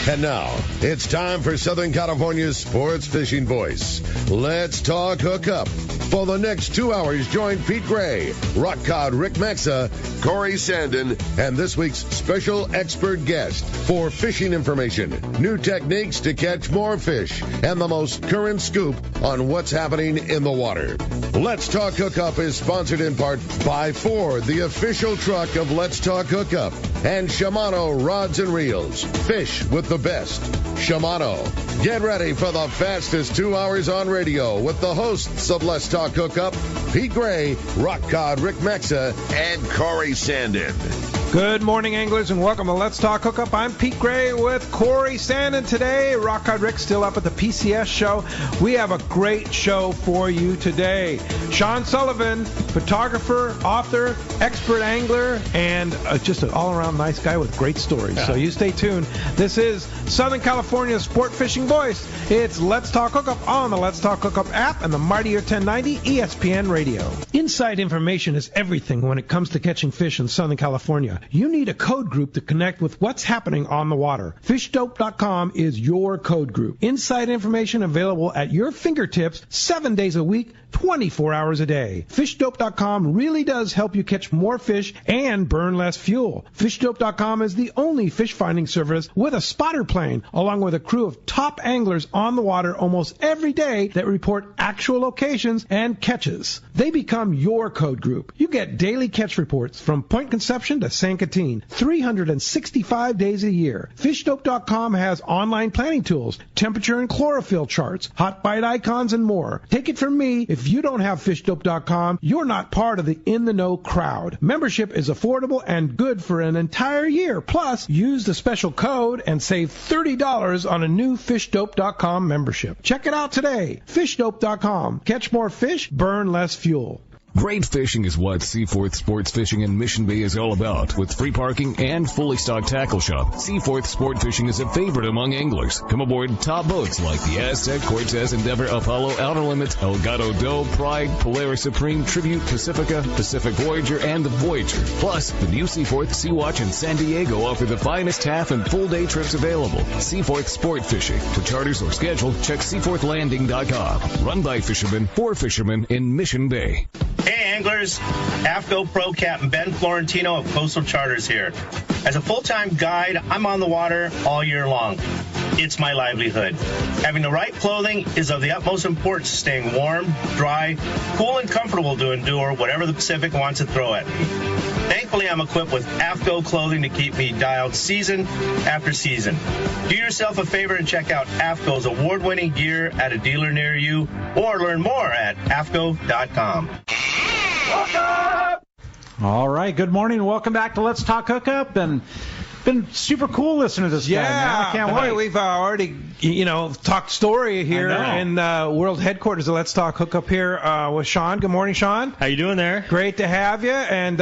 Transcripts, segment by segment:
And now, it's time for Southern California's sports fishing voice. Let's talk hookup. For the next 2 hours, join Pete Gray, Rock Cod Rick Maxa, Corey Sandin, and this week's special expert guest for fishing information, new techniques to catch more fish, and the most current scoop on what's happening in the water. Let's Talk Hookup is sponsored in part by Ford, the official truck of Let's Talk Hookup, and Shimano Rods and Reels. Fish with the best. Shimano. Get ready for the fastest 2 hours on radio with the hosts of Let's Talk Hookup, Pete Gray, Rock Cod Rick Maxa, and Corey Sandin. Good morning, anglers, and welcome to Let's Talk Hookup. I'm Pete Gray with Corey Sandin today. Rock Cod Rick still up at the PCS show. We have a great show for you today. Sean Sullivan, photographer, author, expert angler, and just an all-around nice guy with great stories. So you stay tuned. This is Southern California's sport fishing voice. It's Let's Talk Hookup on the Let's Talk Hookup app and the Mightier 1090 ESPN radio. Inside information is everything when it comes to catching fish in Southern California. You need a code group to connect with what's happening on the water. FishDope.com is your code group. Inside information available at your fingertips 7 days a week, 24 hours a day. FishDope.com really does help you catch more fish and burn less fuel. FishDope.com is the only fish finding service with a spotter plane, along with a crew of top anglers on the water almost every day that report actual locations and catches. They become your code group. You get daily catch reports from Point Conception to San Catine, 365 days a year. FishDope.com has online planning tools, temperature and chlorophyll charts, hot bite icons, and more. Take it from me, if you don't have FishDope.com, you're not part of the in-the-know crowd. Membership is affordable and good for an entire year. Plus, use the special code and save $30 on a new FishDope.com membership. Check it out today. FishDope.com. Catch more fish, burn less fuel. Great fishing is what Seaforth Sports Fishing in Mission Bay is all about. With free parking and fully stocked tackle shop, Seaforth Sport Fishing is a favorite among anglers. Come aboard top boats like the Aztec, Cortez, Endeavor, Apollo, Outer Limits, Elgato Doe, Pride, Polaris Supreme, Tribute, Pacifica, Pacific Voyager, and the Voyager. Plus, the new Seaforth, Sea-Watch, and San Diego offer the finest half and full day trips available. Seaforth Sport Fishing. For charters or schedule, check seaforthlanding.com. Run by fishermen, for fishermen in Mission Bay. Hey anglers, AFCO Pro Captain Ben Florentino of Coastal Charters here. As a full-time guide, I'm on the water all year long. It's my livelihood. Having the right clothing is of the utmost importance to staying warm, dry, cool, and comfortable to endure whatever the Pacific wants to throw at me. Thankfully, I'm equipped with AFCO clothing to keep me dialed season after season. Do yourself a favor and check out AFCO's award-winning gear at a dealer near you, or learn more at AFCO.com. All right, good morning. Welcome back to Let's Talk Hookup. And been super cool listening to this guy, man. I can't wait. We've already, talked story here in world headquarters of Let's Talk Hookup here with Sean. Good morning, Sean. How you doing there? Great to have you, and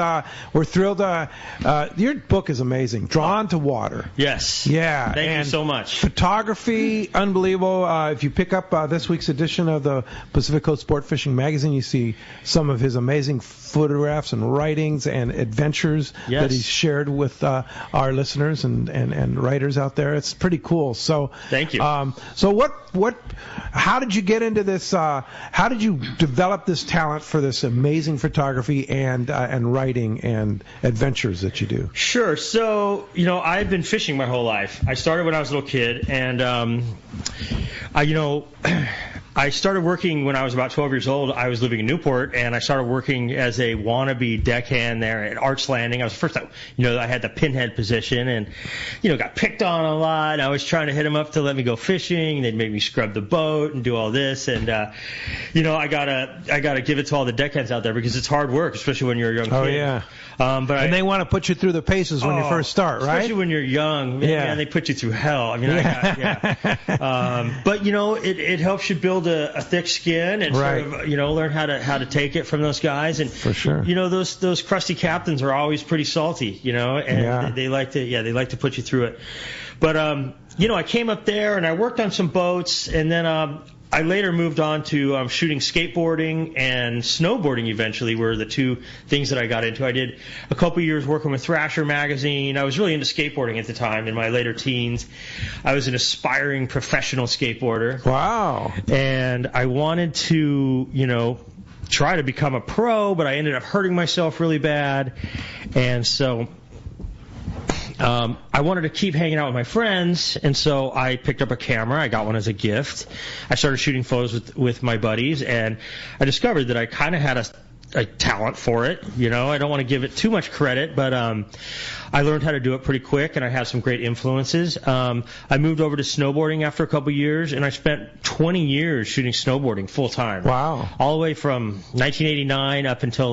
we're thrilled. Your book is amazing. Drawn to Water. Yes. Yeah. Thank you so much. Photography, unbelievable. If you pick up this week's edition of the Pacific Coast Sport Fishing Magazine, you see some of his amazing photographs and writings and adventures that he's shared with our listeners and writers out there. It's pretty cool. So thank you. So how did you get into this? How did you develop this talent for this amazing photography and writing and adventures that you do? Sure. So, I've been fishing my whole life. I started when I was a little kid, and I started working when I was about 12 years old. I was living in Newport, and I started working as a wannabe deckhand there at Arch Landing. I was first time, I had the pinhead position, and got picked on a lot. I was trying to hit them up to let me go fishing. They'd make me scrub the boat and do all this, and I gotta give it to all the deckhands out there because it's hard work, especially when you're a young kid. Oh yeah. But they want to put you through the paces when you first start, right? Especially when you're young, man, they put you through hell. I mean, but it helps you build a thick skin and sort of learn how to take it from those guys. And for sure, those crusty captains are always pretty salty, and they like to put you through it. But I came up there and I worked on some boats, and then I later moved on to shooting skateboarding and snowboarding eventually were the two things that I got into. I did a couple years working with Thrasher magazine. I was really into skateboarding at the time in my later teens. I was an aspiring professional skateboarder. Wow. And I wanted to, try to become a pro, but I ended up hurting myself really bad. And so I wanted to keep hanging out with my friends, and so I picked up a camera. I got one as a gift. I started shooting photos with my buddies, and I discovered that I kind of had a talent for it. I don't want to give it too much credit, but I learned how to do it pretty quick, and I had some great influences. I moved over to snowboarding after a couple years, and I spent 20 years shooting snowboarding full time. Wow. All the way from 1989 up until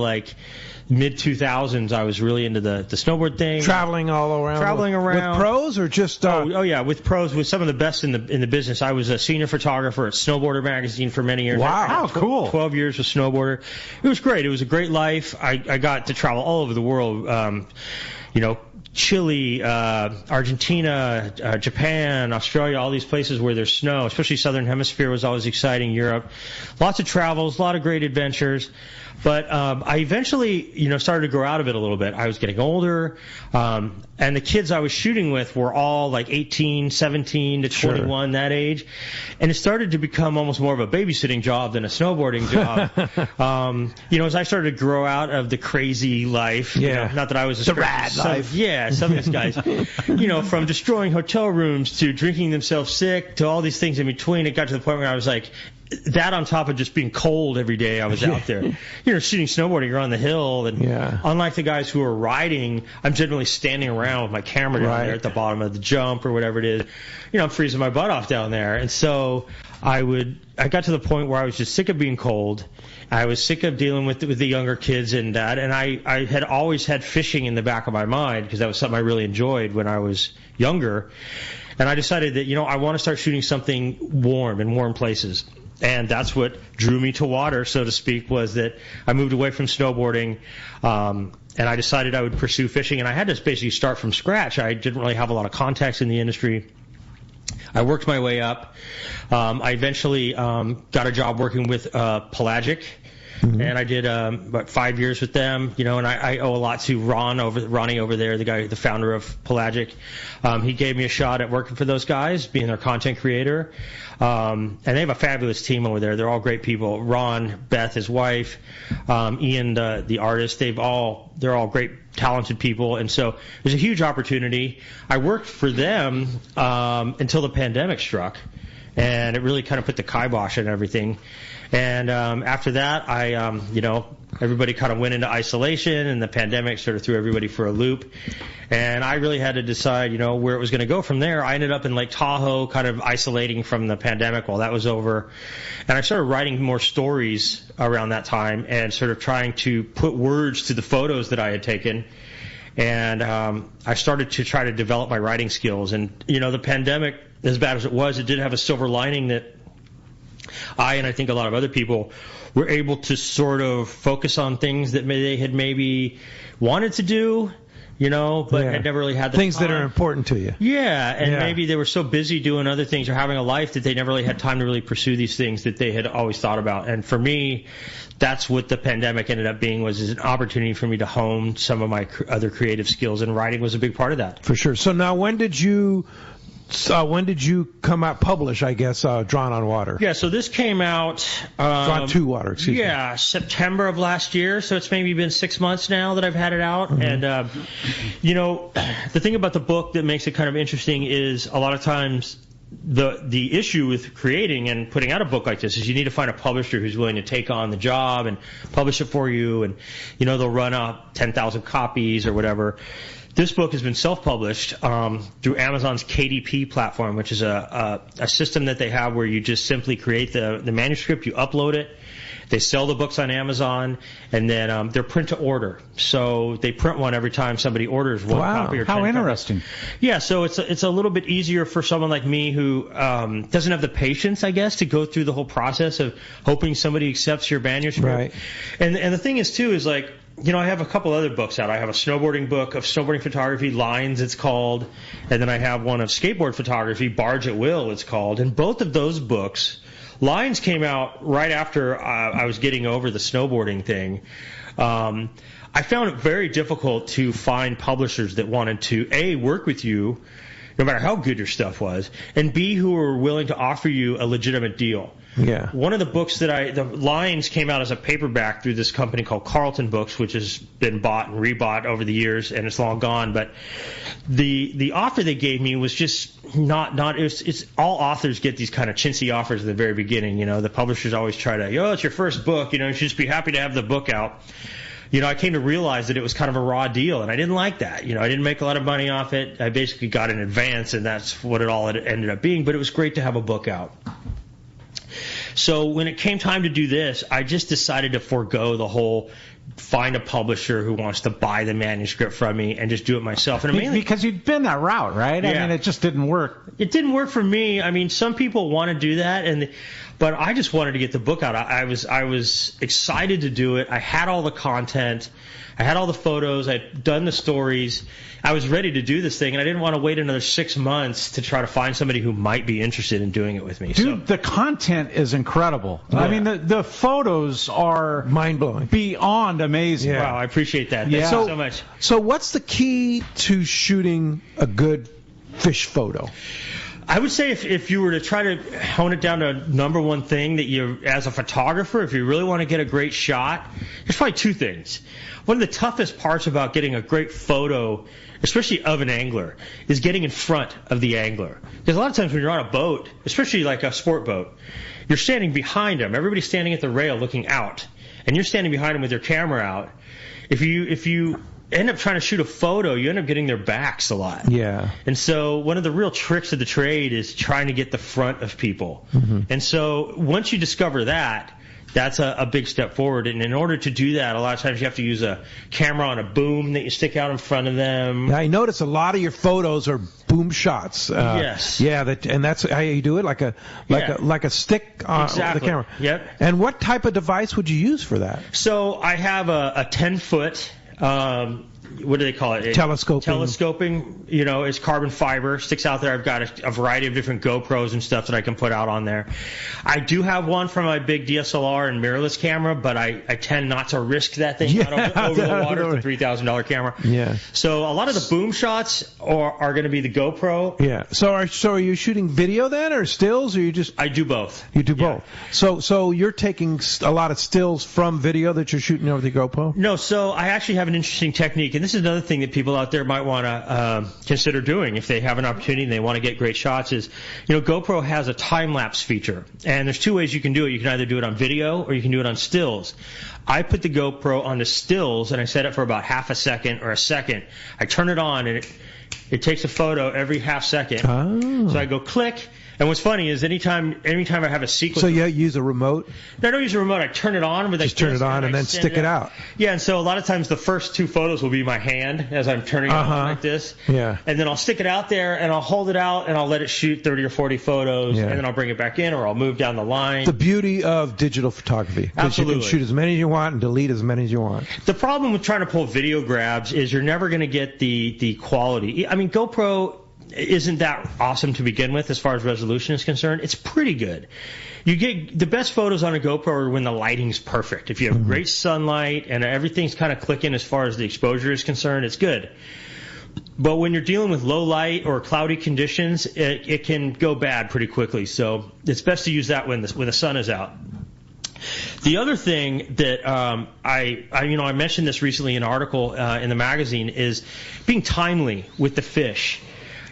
mid-2000s, I was really into the snowboard thing. Traveling all around. Traveling around. With pros or just... Oh, yeah, with pros, with some of the best in the business. I was a senior photographer at Snowboarder magazine for many years. Wow, cool. 12 years with Snowboarder. It was great. It was a great life. I got to travel all over the world. Chile, Argentina, Japan, Australia, all these places where there's snow, especially Southern Hemisphere was always exciting, Europe. Lots of travels, a lot of great adventures. But I eventually, started to grow out of it a little bit. I was getting older, and the kids I was shooting with were all like 18, 17 to 21, that age. And it started to become almost more of a babysitting job than a snowboarding job. As I started to grow out of the crazy life, not that I was the rad life. Yeah, some of these guys, from destroying hotel rooms to drinking themselves sick to all these things in between, it got to the point where I was like, that on top of just being cold every day I was out there. Shooting snowboarding, you're on the hill, and unlike the guys who are riding, I'm generally standing around with my camera down there at the bottom of the jump or whatever it is. I'm freezing my butt off down there. And so I got to the point where I was just sick of being cold. I was sick of dealing with the younger kids and that, and I had always had fishing in the back of my mind because that was something I really enjoyed when I was younger. And I decided that, I want to start shooting something warm in warm places. And that's what drew me to water, so to speak, was that I moved away from snowboarding, and I decided I would pursue fishing. And I had to basically start from scratch. I didn't really have a lot of contacts in the industry. I worked my way up. I eventually got a job working with Pelagic. Mm-hmm. And I did about 5 years with them, and I owe a lot to Ronnie over there, the founder of Pelagic. He gave me a shot at working for those guys, being their content creator. And they have a fabulous team over there. They're all great people. Ron, Beth, his wife, Ian, the artist. They're all great, talented people. And so there's a huge opportunity. I worked for them until the pandemic struck, and it really kind of put the kibosh on everything. And after that, everybody kind of went into isolation, and the pandemic sort of threw everybody for a loop. And I really had to decide, where it was going to go from there. I ended up in Lake Tahoe, kind of isolating from the pandemic while that was over. And I started writing more stories around that time and sort of trying to put words to the photos that I had taken. And I started to try to develop my writing skills. And, the pandemic, as bad as it was, it did have a silver lining that I and I think a lot of other people were able to sort of focus on things that they had maybe wanted to do, but had never really had the things time. That are important to you. Yeah, and maybe they were so busy doing other things or having a life that they never really had time to really pursue these things that they had always thought about. And for me, that's what the pandemic ended up being, was an opportunity for me to hone some of my other creative skills, and writing was a big part of that. For sure. So now when did you come out, publish, I guess, Drawn on Water? Yeah, so this came out... Drawn to Water, excuse me. Yeah, September of last year, so it's maybe been 6 months now that I've had it out. Mm-hmm. And, the thing about the book that makes it kind of interesting is a lot of times the issue with creating and putting out a book like this is you need to find a publisher who's willing to take on the job and publish it for you, and, they'll run up 10,000 copies or whatever. This book has been self-published through Amazon's KDP platform, which is a system that they have where you just simply create the manuscript, you upload it, they sell the books on Amazon, and then they're print to order. So they print one every time somebody orders one copy or 10 how interesting. copies. Yeah, so it's a little bit easier for someone like me who doesn't have the patience, I guess, to go through the whole process of hoping somebody accepts your manuscript. Right. And the thing is, too, is like, I have a couple other books out. I have a snowboarding book of snowboarding photography, Lines it's called, and then I have one of skateboard photography, Barge at Will it's called. And both of those books Lines came out right after I was getting over the snowboarding thing. I found it very difficult to find publishers that wanted to, A, work with you, no matter how good your stuff was, and B, who were willing to offer you a legitimate deal. Yeah. One of the books the Lines came out as a paperback through this company called Carlton Books, which has been bought and rebought over the years, and it's long gone. But the offer they gave me was just not. It's all authors get these kind of chintzy offers at the very beginning. The publishers always try to, it's your first book. You should just be happy to have the book out. I came to realize that it was kind of a raw deal, and I didn't like that. I didn't make a lot of money off it. I basically got an advance, and that's what it all ended up being. But it was great to have a book out. So when it came time to do this, I just decided to forego the whole find a publisher who wants to buy the manuscript from me and just do it myself. And mainly because you'd been that route, right? Yeah. I mean, it just didn't work. It didn't work for me. I mean, some people want to do that, but I just wanted to get the book out. I was excited to do it. I had all the content. I had all the photos. I'd done the stories. I was ready to do this thing, and I didn't want to wait another 6 months to try to find somebody who might be interested in doing it with me. Dude, the content is incredible. Yeah. I mean, the photos are mind-blowing, beyond amazing. Yeah. Wow, I appreciate that. Thank you so much. So what's the key to shooting a good fish photo? I would say if you were to try to hone it down to number one thing that you, as a photographer, if you really want to get a great shot, there's probably two things. One of the toughest parts about getting a great photo, especially of an angler, is getting in front of the angler. Because a lot of times when you're on a boat, especially like a sport boat, you're standing behind them. Everybody's standing at the rail looking out, and you're standing behind them with your camera out. If you end up trying to shoot a photo, you end up getting their backs a lot. Yeah. And so one of the real tricks of the trade is trying to get the front of people. Mm-hmm. And so once you discover that, that's a big step forward. And in order to do that, a lot of times you have to use a camera on a boom that you stick out in front of them. I notice a lot of your photos are boom shots. Yes. Yeah, and that's how you do it, like a stick on the camera. Yep. And what type of device would you use for that? So I have a 10-foot. What do they call it? Telescoping, it's carbon fiber, sticks out there. I've got a variety of different GoPros and stuff that I can put out on there. I do have one for my big DSLR and mirrorless camera, but I tend not to risk that thing out over the water. It's a $3,000 camera. Yeah. So a lot of the boom shots are going to be the GoPro. Yeah. So are you shooting video then, or stills, or you just? I do both. You do both. So you're taking a lot of stills from video that you're shooting over the GoPro? No. So I actually have an interesting technique, and this is another thing that people out there might want to consider doing if they have an opportunity and they want to get great shots is, GoPro has a time-lapse feature. And there's two ways you can do it. You can either do it on video or you can do it on stills. I put the GoPro on the stills and I set it for about half a second or a second. I turn it on and it takes a photo every half second. Oh. So I go click. And what's funny is anytime I have a sequence. So you use a remote? No, I don't use a remote. I turn it on with just turn it on and then stick it out. Yeah, and so a lot of times the first two photos will be my hand as I'm turning it on like this. Yeah. And then I'll stick it out there and I'll hold it out and I'll let it shoot 30 or 40 photos and then I'll bring it back in or I'll move down the line. The beauty of digital photography. Absolutely. You can shoot as many as you want and delete as many as you want. The problem with trying to pull video grabs is you're never going to get the quality. I mean, GoPro isn't that awesome to begin with as far as resolution is concerned. It's pretty good. You get the best photos on a GoPro are when the lighting's perfect. If you have great sunlight and everything's kind of clicking as far as the exposure is concerned, it's good. But when you're dealing with low light or cloudy conditions, it can go bad pretty quickly. So it's best to use that when the sun is out. The other thing that I mentioned this recently in an article in the magazine is being timely with the fish.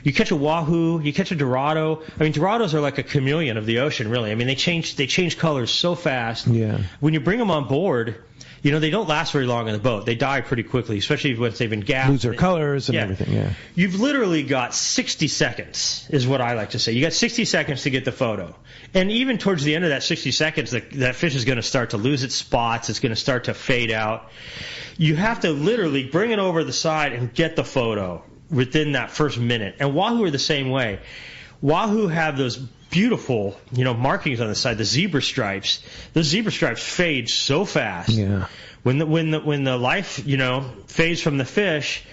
You catch a wahoo, you catch a dorado. I mean, dorados are like a chameleon of the ocean, really. I mean, they change colors so fast. Yeah. When you bring them on board, they don't last very long in the boat. They die pretty quickly, especially once they've been gassed. Lose their colors and everything, yeah. You've literally got 60 seconds, is what I like to say. You got 60 seconds to get the photo. And even towards the end of that 60 seconds, that fish is going to start to lose its spots. It's going to start to fade out. You have to literally bring it over the side and get the photo within that first minute. And wahoo are the same way. Wahoo have those beautiful, markings on the side, the zebra stripes. Those zebra stripes fade so fast. Yeah. When the life, fades from the fish,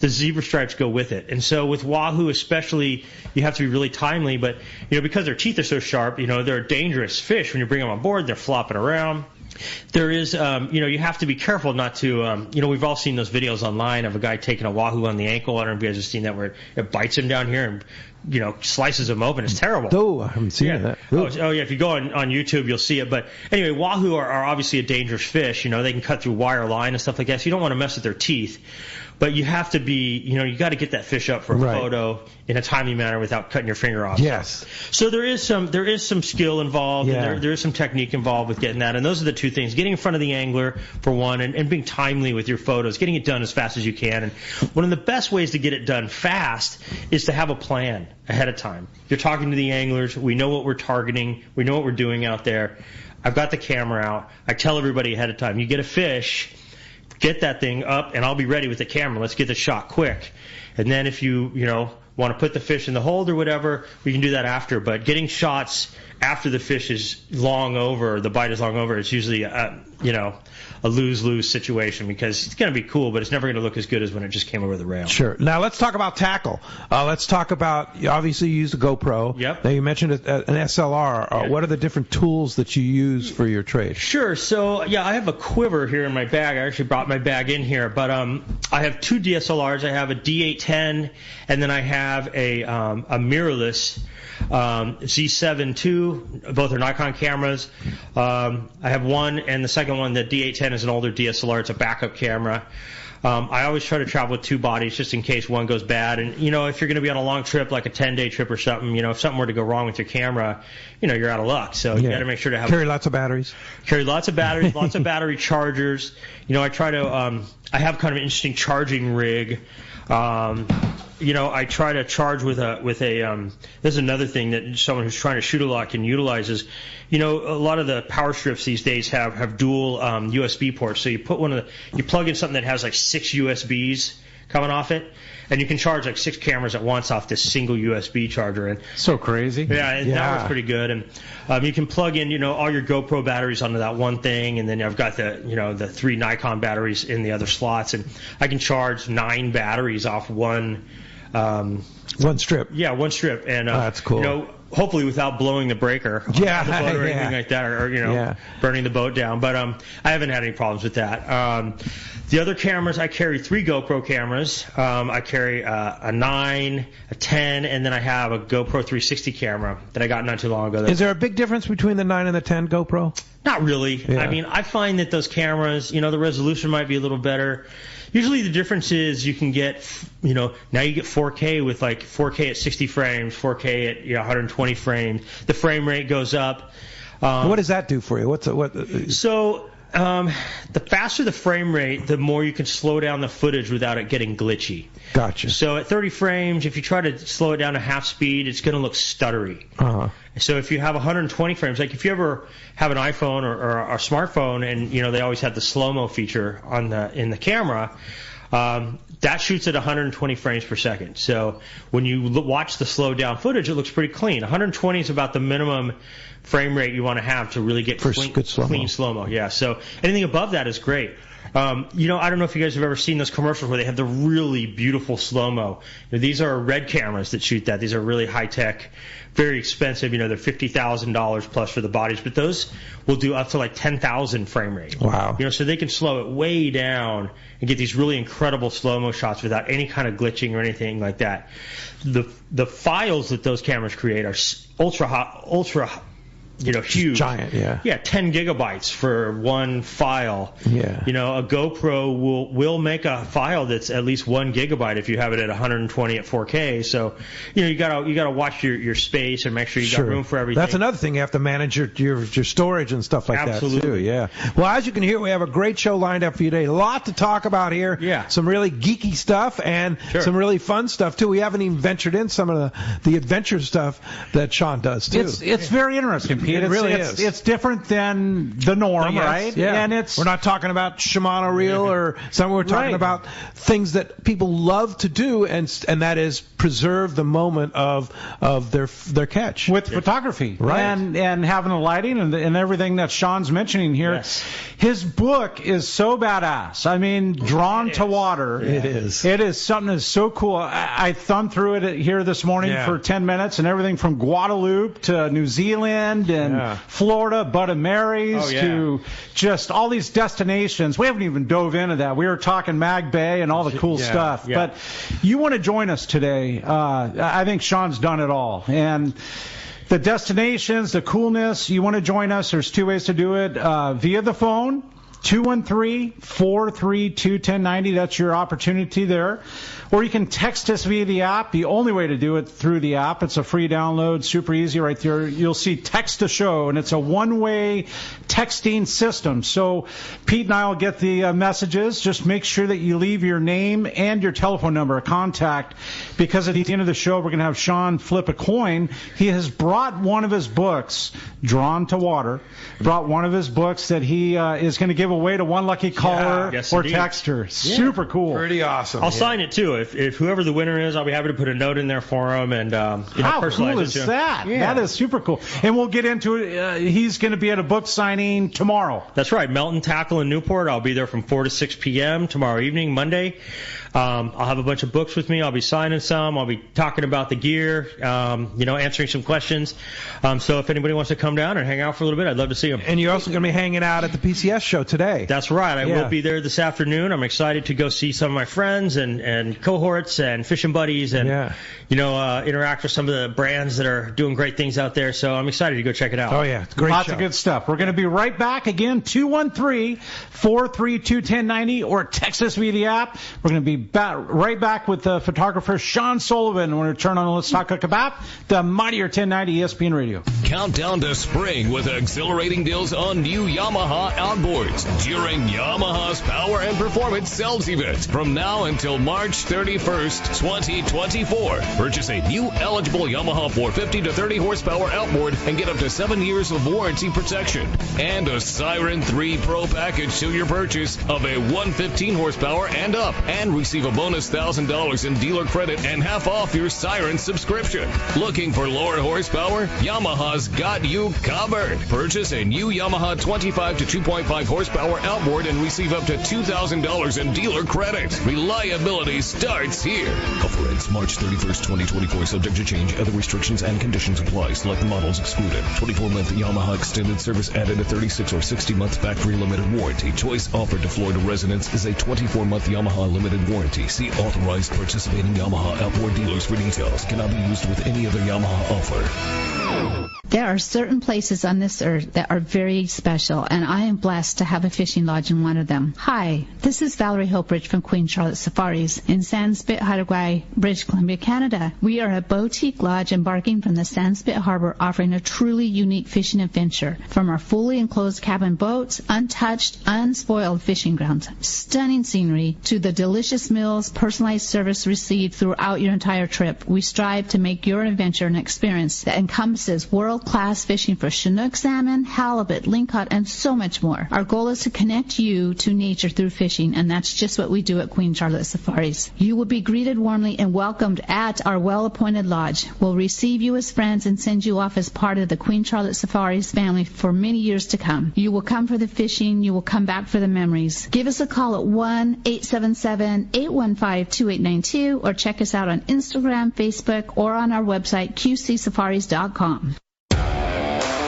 the zebra stripes go with it. And so with wahoo especially, you have to be really timely, but because their teeth are so sharp, they're a dangerous fish when you bring them on board. They're flopping around. There is, you have to be careful not to, we've all seen those videos online of a guy taking a wahoo on the ankle. I don't know if you guys have seen that, where it bites him down here and slices them open. It's terrible. Oh, I haven't seen that. Oh, yeah. If you go on YouTube, you'll see it. But anyway, wahoo are obviously a dangerous fish. They can cut through wire line and stuff like that. So you don't want to mess with their teeth. But you have to be, you got to get that fish up for a photo in a timely manner without cutting your finger off. Yes. So there is some skill involved. Yeah. And there is some technique involved with getting that. And those are the two things: getting in front of the angler for one, and being timely with your photos, getting it done as fast as you can. And one of the best ways to get it done fast is to have a plan ahead of time. You're talking to the anglers. We know what we're targeting. We know what we're doing out there. I've got the camera out. I tell everybody ahead of time, you get a fish, get that thing up, and I'll be ready with the camera. Let's get the shot quick. And then if you want to put the fish in the hold or whatever, we can do that after. But getting shots after the fish is long over, the bite is long over, it's usually a lose-lose situation, because it's going to be cool, but it's never going to look as good as when it just came over the rail. Sure. Now let's talk about tackle. Let's talk about, obviously you use a GoPro. Yep. Now you mentioned an SLR. What are the different tools that you use for your trade? Sure. So, I have a quiver here in my bag. I actually brought my bag in here, but I have two DSLRs. I have a D810, and then I have a mirrorless Z7 II. Both are Nikon cameras. I have one, and the second one, the D810, is an older DSLR. It's a backup camera. I always try to travel with two bodies just in case one goes bad. And, if you're going to be on a long trip, like a 10-day trip or something, if something were to go wrong with your camera, you're out of luck. So you got to make sure to have... Carry lots of batteries. Carry lots of batteries, lots of battery chargers. I try to... I have kind of an interesting charging rig. I try to charge with a this is another thing that someone who's trying to shoot a lot can utilize is, a lot of the power strips these days have dual USB ports. So you plug in something that has like 6 USBs coming off it, and you can charge like 6 cameras at once off this single USB charger. And so crazy. Yeah, that works pretty good. And you can plug in, all your GoPro batteries onto that one thing, and then I've got the 3 Nikon batteries in the other slots, and I can charge 9 batteries off one strip. Yeah, one strip. And that's cool. Hopefully without blowing the breaker on the boat or anything like that, or burning the boat down. But I haven't had any problems with that. The other cameras, I carry 3 GoPro cameras. I carry a 9, a 10, and then I have a GoPro 360 camera that I got not too long ago. Is there a big difference between the 9 and the 10 GoPro? Not really. Yeah. I mean, I find that those cameras, the resolution might be a little better. Usually the difference is you can get, now you get 4K with like 4K at 60 frames, 4K at 120 frames. The frame rate goes up. What does that do for you? So the faster the frame rate, the more you can slow down the footage without it getting glitchy. Gotcha. So at 30 frames, if you try to slow it down to half speed, it's going to look stuttery. Uh-huh. So if you have 120 frames, like if you ever have an iPhone or a smartphone, and they always have the slow-mo feature in the camera, that shoots at 120 frames per second. So when you watch the slowed down footage, it looks pretty clean. 120 is about the minimum frame rate you want to have to really get clean slow-mo. Yeah. So anything above that is great. I don't know if you guys have ever seen those commercials where they have the really beautiful slow-mo. These are Red cameras that shoot that. These are really high-tech, very expensive. They're $50,000 plus for the bodies, but those will do up to like 10,000 frame rate. Wow. So they can slow it way down and get these really incredible slow-mo shots without any kind of glitching or anything like that. The files that those cameras create are ultra huge. Giant, yeah. Yeah, 10 gigabytes for one file. Yeah. A GoPro will make a file that's at least 1 gigabyte if you have it at 120 at 4K. So, you gotta watch your space and make sure you got room for everything. That's another thing. You have to manage your storage and stuff like that too. Yeah. Well, as you can hear, we have a great show lined up for you today. A lot to talk about here. Yeah. Some really geeky stuff and some really fun stuff too. We haven't even ventured in some of the adventure stuff that Sean does too. It's very interesting. Pete. It really is. It's different than the norm, right? Yeah. And we're not talking about Shimano reel or something. We're talking about things that people love to do, and that is preserve the moment of their catch with photography, right? And having the lighting and everything that Sean's mentioning here. Yes. His book is so badass. I mean, Drawn to Water. It is. It is something that's so cool. I thumbed through it here this morning for 10 minutes, and everything from Guadeloupe to New Zealand and Florida, Bud & Mary's to just all these destinations. We haven't even dove into that. We were talking Mag Bay and all the cool stuff. Yeah. But you want to join us today. I think Sean's done it all. And the destinations, the coolness, you want to join us, there's two ways to do it. Via the phone, 213-432-1090. That's your opportunity there. Or you can text us via the app. The only way to do it through the app. It's a free download, super easy right there. You'll see text to show, and it's a one-way texting system. So Pete and I will get the messages. Just make sure that you leave your name and your telephone number, a contact, because at the end of the show, we're going to have Sean flip a coin. He has brought one of his books, Drawn to Water, brought one of his books that he is going to give away to one lucky caller or texter. Super cool. Pretty awesome. I'll sign it too. If whoever the winner is, I'll be happy to put a note in there for him and how cool is that? Yeah. That is super cool. And we'll get into it. He's going to be at a book signing tomorrow. That's right. Melton Tackle in Newport. I'll be there from 4 to 6 p.m. tomorrow evening, Monday. I'll have a bunch of books with me. I'll be signing some. I'll be talking about the gear, answering some questions. So if anybody wants to come down and hang out for a little bit, I'd love to see them. And you're also going to be hanging out at the PCS show today. That's right. I will be there this afternoon. I'm excited to go see some of my friends and cohorts and fishing buddies and, interact with some of the brands that are doing great things out there. So I'm excited to go check it out. Oh, yeah. It's great Lots show. of good stuff. We're going to be right back again, 213-432-1090, or text us via the app. We're going to be right back with photographer Sean Sullivan when we return on the Let's Talk Hookup app, the mightier 1090 ESPN Radio. Countdown to spring with exhilarating deals on new Yamaha outboards during Yamaha's Power and Performance Sales Event from now until March 31st, 2024. Purchase a new eligible Yamaha 450 to 30 horsepower outboard and get up to 7 years of warranty protection and a Siren 3 Pro package to your purchase of a 115 horsepower and up, and receive a bonus $1,000 in dealer credit and half off your Siren subscription. Looking for lower horsepower? Yamaha's got you covered. Purchase a new Yamaha 25 to 2.5 horsepower outboard and receive up to $2,000 in dealer credit. Reliability starts here. Offer ends March 31st, 2024. Subject to change. Other restrictions and conditions apply. Select models excluded. 24-month Yamaha extended service added. A 36 or 60-month factory limited warranty. Choice offered to Florida residents is a 24-month Yamaha limited warranty. See authorized participating Yamaha outboard dealers for details. Cannot be used with any other Yamaha offer. There are certain places on this earth that are very special, and I am blessed to have a fishing lodge in one of them. Hi, this is Valerie Hopridge from Queen Charlotte Safaris in Sandspit, Hawaii, British Columbia, Canada. We are a boutique lodge embarking from the Sandspit Harbor, offering a truly unique fishing adventure. From our fully enclosed cabin boats, untouched, unspoiled fishing grounds, stunning scenery, to the delicious meals, personalized service received throughout your entire trip, we strive to make your adventure an experience that encompasses world-class fishing for Chinook salmon, halibut, lingcod, and so much more. Our goal is to connect you to nature through fishing, and that's just what we do at Queen Charlotte Safaris. You will be greeted warmly and welcomed at our well-appointed lodge. We'll receive you as friends and send you off as part of the Queen Charlotte Safaris family for many years to come. You will come for the fishing. You will come back for the memories. Give us a call at 1-877-815-2892 or check us out on Instagram, Facebook, or on our website, qcsafaris.com.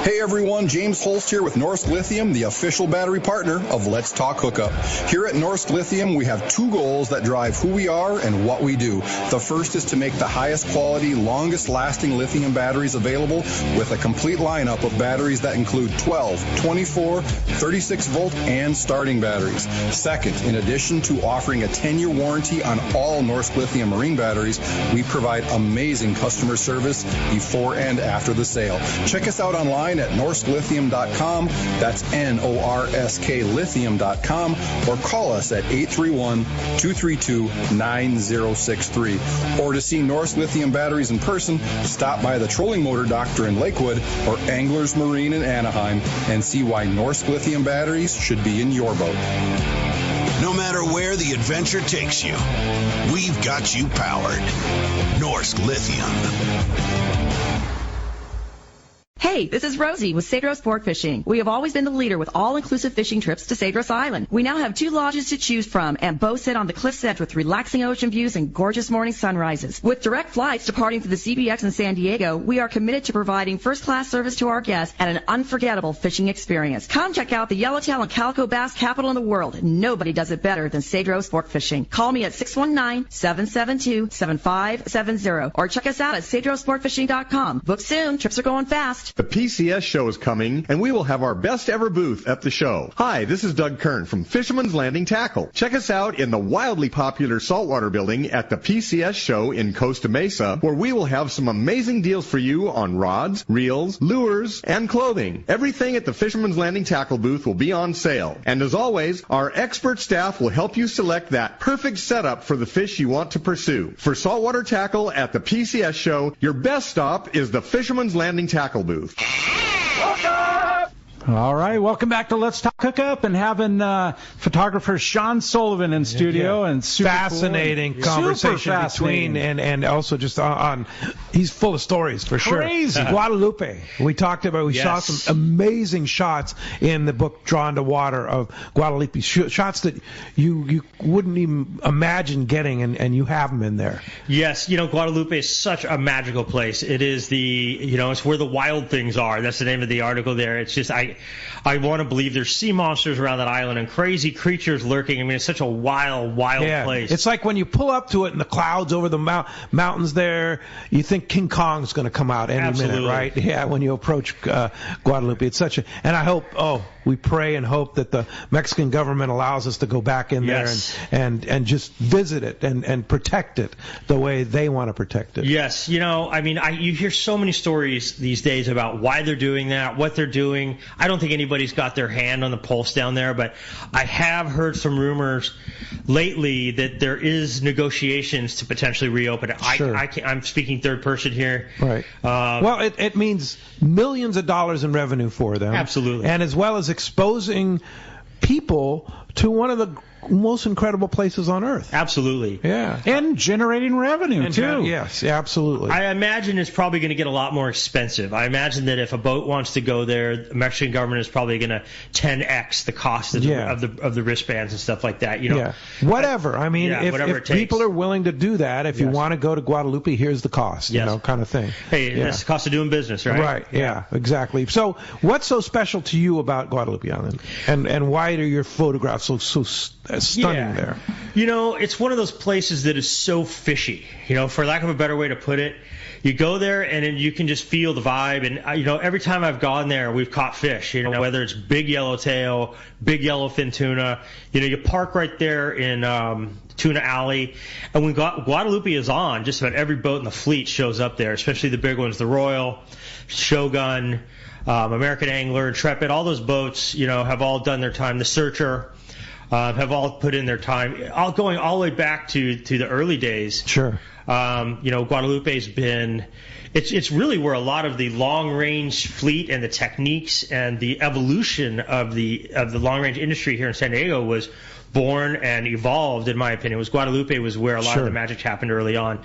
Hey everyone, James Holst here with Norsk Lithium, the official battery partner of Let's Talk Hookup. Here at Norsk Lithium, we have two goals that drive who we are and what we do. The first is to make the highest quality, longest lasting lithium batteries available with a complete lineup of batteries that include 12, 24, 36 volt, and starting batteries. Second, in addition to offering a 10-year warranty on all Norsk Lithium marine batteries, we provide amazing customer service before and after the sale. Check us out online online at norsklithium.com. That's Norsk lithium.com, or call us at 831-232-9063. Or to see Norsk Lithium batteries in person, stop by the Trolling Motor Doctor in Lakewood or Anglers Marine in Anaheim and see why Norsk Lithium batteries should be in your boat. No matter where the adventure takes you, we've got you powered. Norsk Lithium. Hey, this is Rosie with Cedros Sport Fishing. We have always been the leader with all-inclusive fishing trips to Cedros Island. We now have 2 lodges to choose from and both sit on the cliff's edge with relaxing ocean views and gorgeous morning sunrises. With direct flights departing for the CBX in San Diego, we are committed to providing first-class service to our guests and an unforgettable fishing experience. Come check out the yellowtail and calico bass capital in the world. Nobody does it better than Cedros Sport Fishing. Call me at 619-772-7570 or check us out at cedrosportfishing.com. Book soon. Trips are going fast. The PCS show is coming, and we will have our best ever booth at the show. Hi, this is Doug Kern from Fisherman's Landing Tackle. Check us out in the wildly popular Saltwater Building at the PCS show in Costa Mesa, where we will have some amazing deals for you on rods, reels, lures, and clothing. Everything at the Fisherman's Landing Tackle booth will be on sale. And as always, our expert staff will help you select that perfect setup for the fish you want to pursue. For saltwater tackle at the PCS show, your best stop is the Fisherman's Landing Tackle booth. All right, welcome back to Let's Talk Hookup, and having photographer Sean Sullivan in studio, and super fascinating cool. conversation Super fascinating. between and also just on he's full of stories for sure. Crazy. Guadalupe. We talked about. We saw some amazing shots in the book Drawn to Water of Guadalupe, shots that you wouldn't even imagine getting, and you have them in there. Yes, Guadalupe is such a magical place. It is it's where the wild things are. That's the name of the article there. It's just I want to believe there's sea monsters around that island and crazy creatures lurking. I mean, it's such a wild place. It's like when you pull up to it and the clouds over the mountains there, you think King Kong's going to come out any minute, right? Yeah, when you approach Guadalupe. It's such a, and I hope, we pray and hope that the Mexican government allows us to go back in there and just visit it and protect it the way they want to protect it. Yes, you hear so many stories these days about why they're doing that, what they're doing. I don't think anybody's got their hand on the pulse down there, but I have heard some rumors lately that there is negotiations to potentially reopen it. Sure. I'm speaking third person here. Right. Well, it means millions of dollars in revenue for them. Absolutely. And as well as exposing people to one of the most incredible places on earth. Absolutely. Yeah. And generating revenue, too. Yes, absolutely. I imagine it's probably going to get a lot more expensive. I imagine that if a boat wants to go there, the Mexican government is probably going to 10x the cost of the wristbands and stuff like that. Whatever. I mean, if people are willing to do that, if you want to go to Guadalupe, here's the cost, kind of thing. Hey, that's the cost of doing business, right? Right, yeah, exactly. So what's so special to you about Guadalupe Island? And why are your photographs so stunning there? It's one of those places that is so fishy. For lack of a better way to put it, you go there and you can just feel the vibe. And every time I've gone there, we've caught fish. Whether it's big yellowtail, big yellowfin tuna. You park right there in Tuna Alley, and when Guadalupe is on, just about every boat in the fleet shows up there, especially the big ones, the Royal, Shogun, American Angler, Intrepid. All those boats, have all done their time. The Searcher. Have all put in their time, going all the way back to the early days. Sure. Guadalupe's been, it's really where a lot of the long range fleet and the techniques and the evolution of the long range industry here in San Diego was born and evolved. In my opinion, Guadalupe was where a lot of the magic happened early on.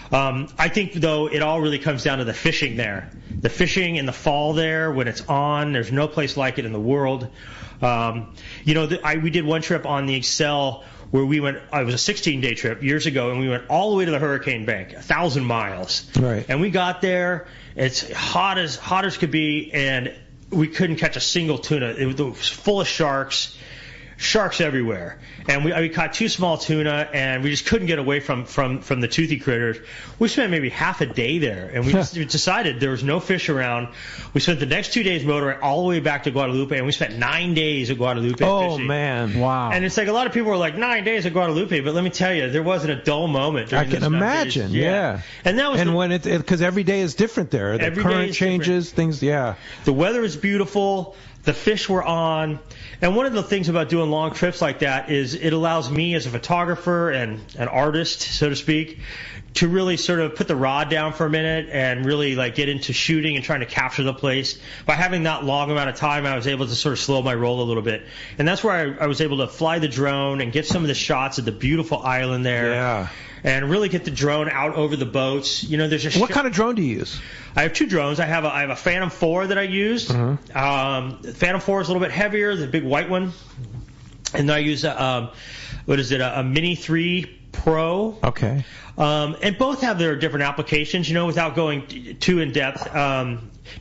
I think, though, it all really comes down to the fishing there. The fishing in the fall there, when it's on, there's no place like it in the world. We did one trip on the Excel where we went, it was a 16-day trip years ago, and we went all the way to the Hurricane Bank, 1,000 miles. Right. And we got there, it's hot as could be, and we couldn't catch a single tuna. It was full of sharks. sharks everywhere. And we caught 2 small tuna, and we just couldn't get away from the toothy critters. We spent maybe half a day there, and we just decided there was no fish around. We spent the next 2 days motoring all the way back to Guadalupe, and we spent 9 days at Guadalupe fishing. Oh, man. Wow. And it's like a lot of people were like, 9 days at Guadalupe, but let me tell you, there wasn't a dull moment. I can imagine, yeah. And that was when because every day is different there. The current changes, things, yeah. The weather is beautiful. The fish were on. And one of the things about doing long trips like that is it allows me as a photographer and an artist, so to speak, to really sort of put the rod down for a minute and really like get into shooting and trying to capture the place. By having that long amount of time, I was able to sort of slow my roll a little bit. And that's where I was able to fly the drone and get some of the shots of the beautiful island there. Yeah. And really get the drone out over the boats. You know, there's what kind of drone do you use? I have 2 drones. I have a Phantom 4 that I used. Mm-hmm. Phantom 4 is a little bit heavier, the big white one. And then I use a Mini 3 Pro. Okay. And both have their different applications, you know, without going too in depth,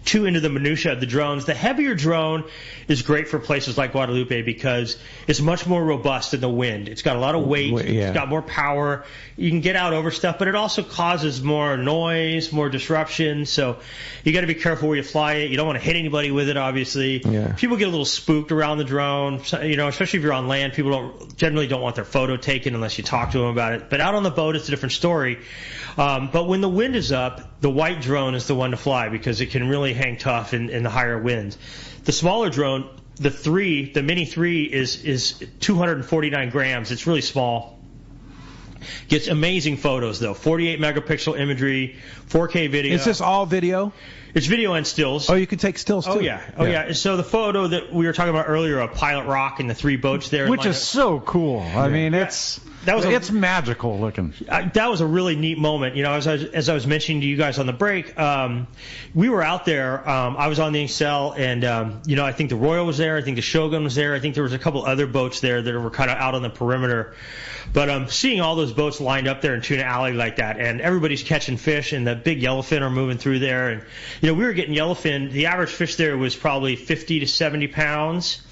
too into the minutia of the drones. The heavier drone is great for places like Guadalupe because it's much more robust in the wind. It's got a lot of weight. Yeah. It's got more power. You can get out over stuff, but it also causes more noise, more disruption. So you got to be careful where you fly it. You don't want to hit anybody with it, obviously. Yeah. People get a little spooked around the drone, you know, especially if you're on land. People generally don't want their photo taken unless you talk to them about it. But out on the boat, it's a different story. But when the wind is up, the white drone is the one to fly because it can really hang tough in the higher winds. The smaller drone, the Mini 3 is 249 grams. It's really small. Gets amazing photos though. 48 megapixel imagery, 4K video. Is this all video? It's video and stills. Oh, you can take stills too. Oh yeah. So the photo that we were talking about earlier of Pilot Rock and the 3 boats there, which is so cool. I mean, it's magical looking. That was a really neat moment. You know, as I was mentioning to you guys on the break, we were out there. I was on the Excel, and you know, I think the Royal was there. I think the Shogun was there. I think there was a couple other boats there that were kind of out on the perimeter. But seeing all those boats lined up there in Tuna Alley like that, and everybody's catching fish, and the big yellowfin are moving through there, and you know, we were getting yellowfin. The average fish there was probably 50 to 70 pounds.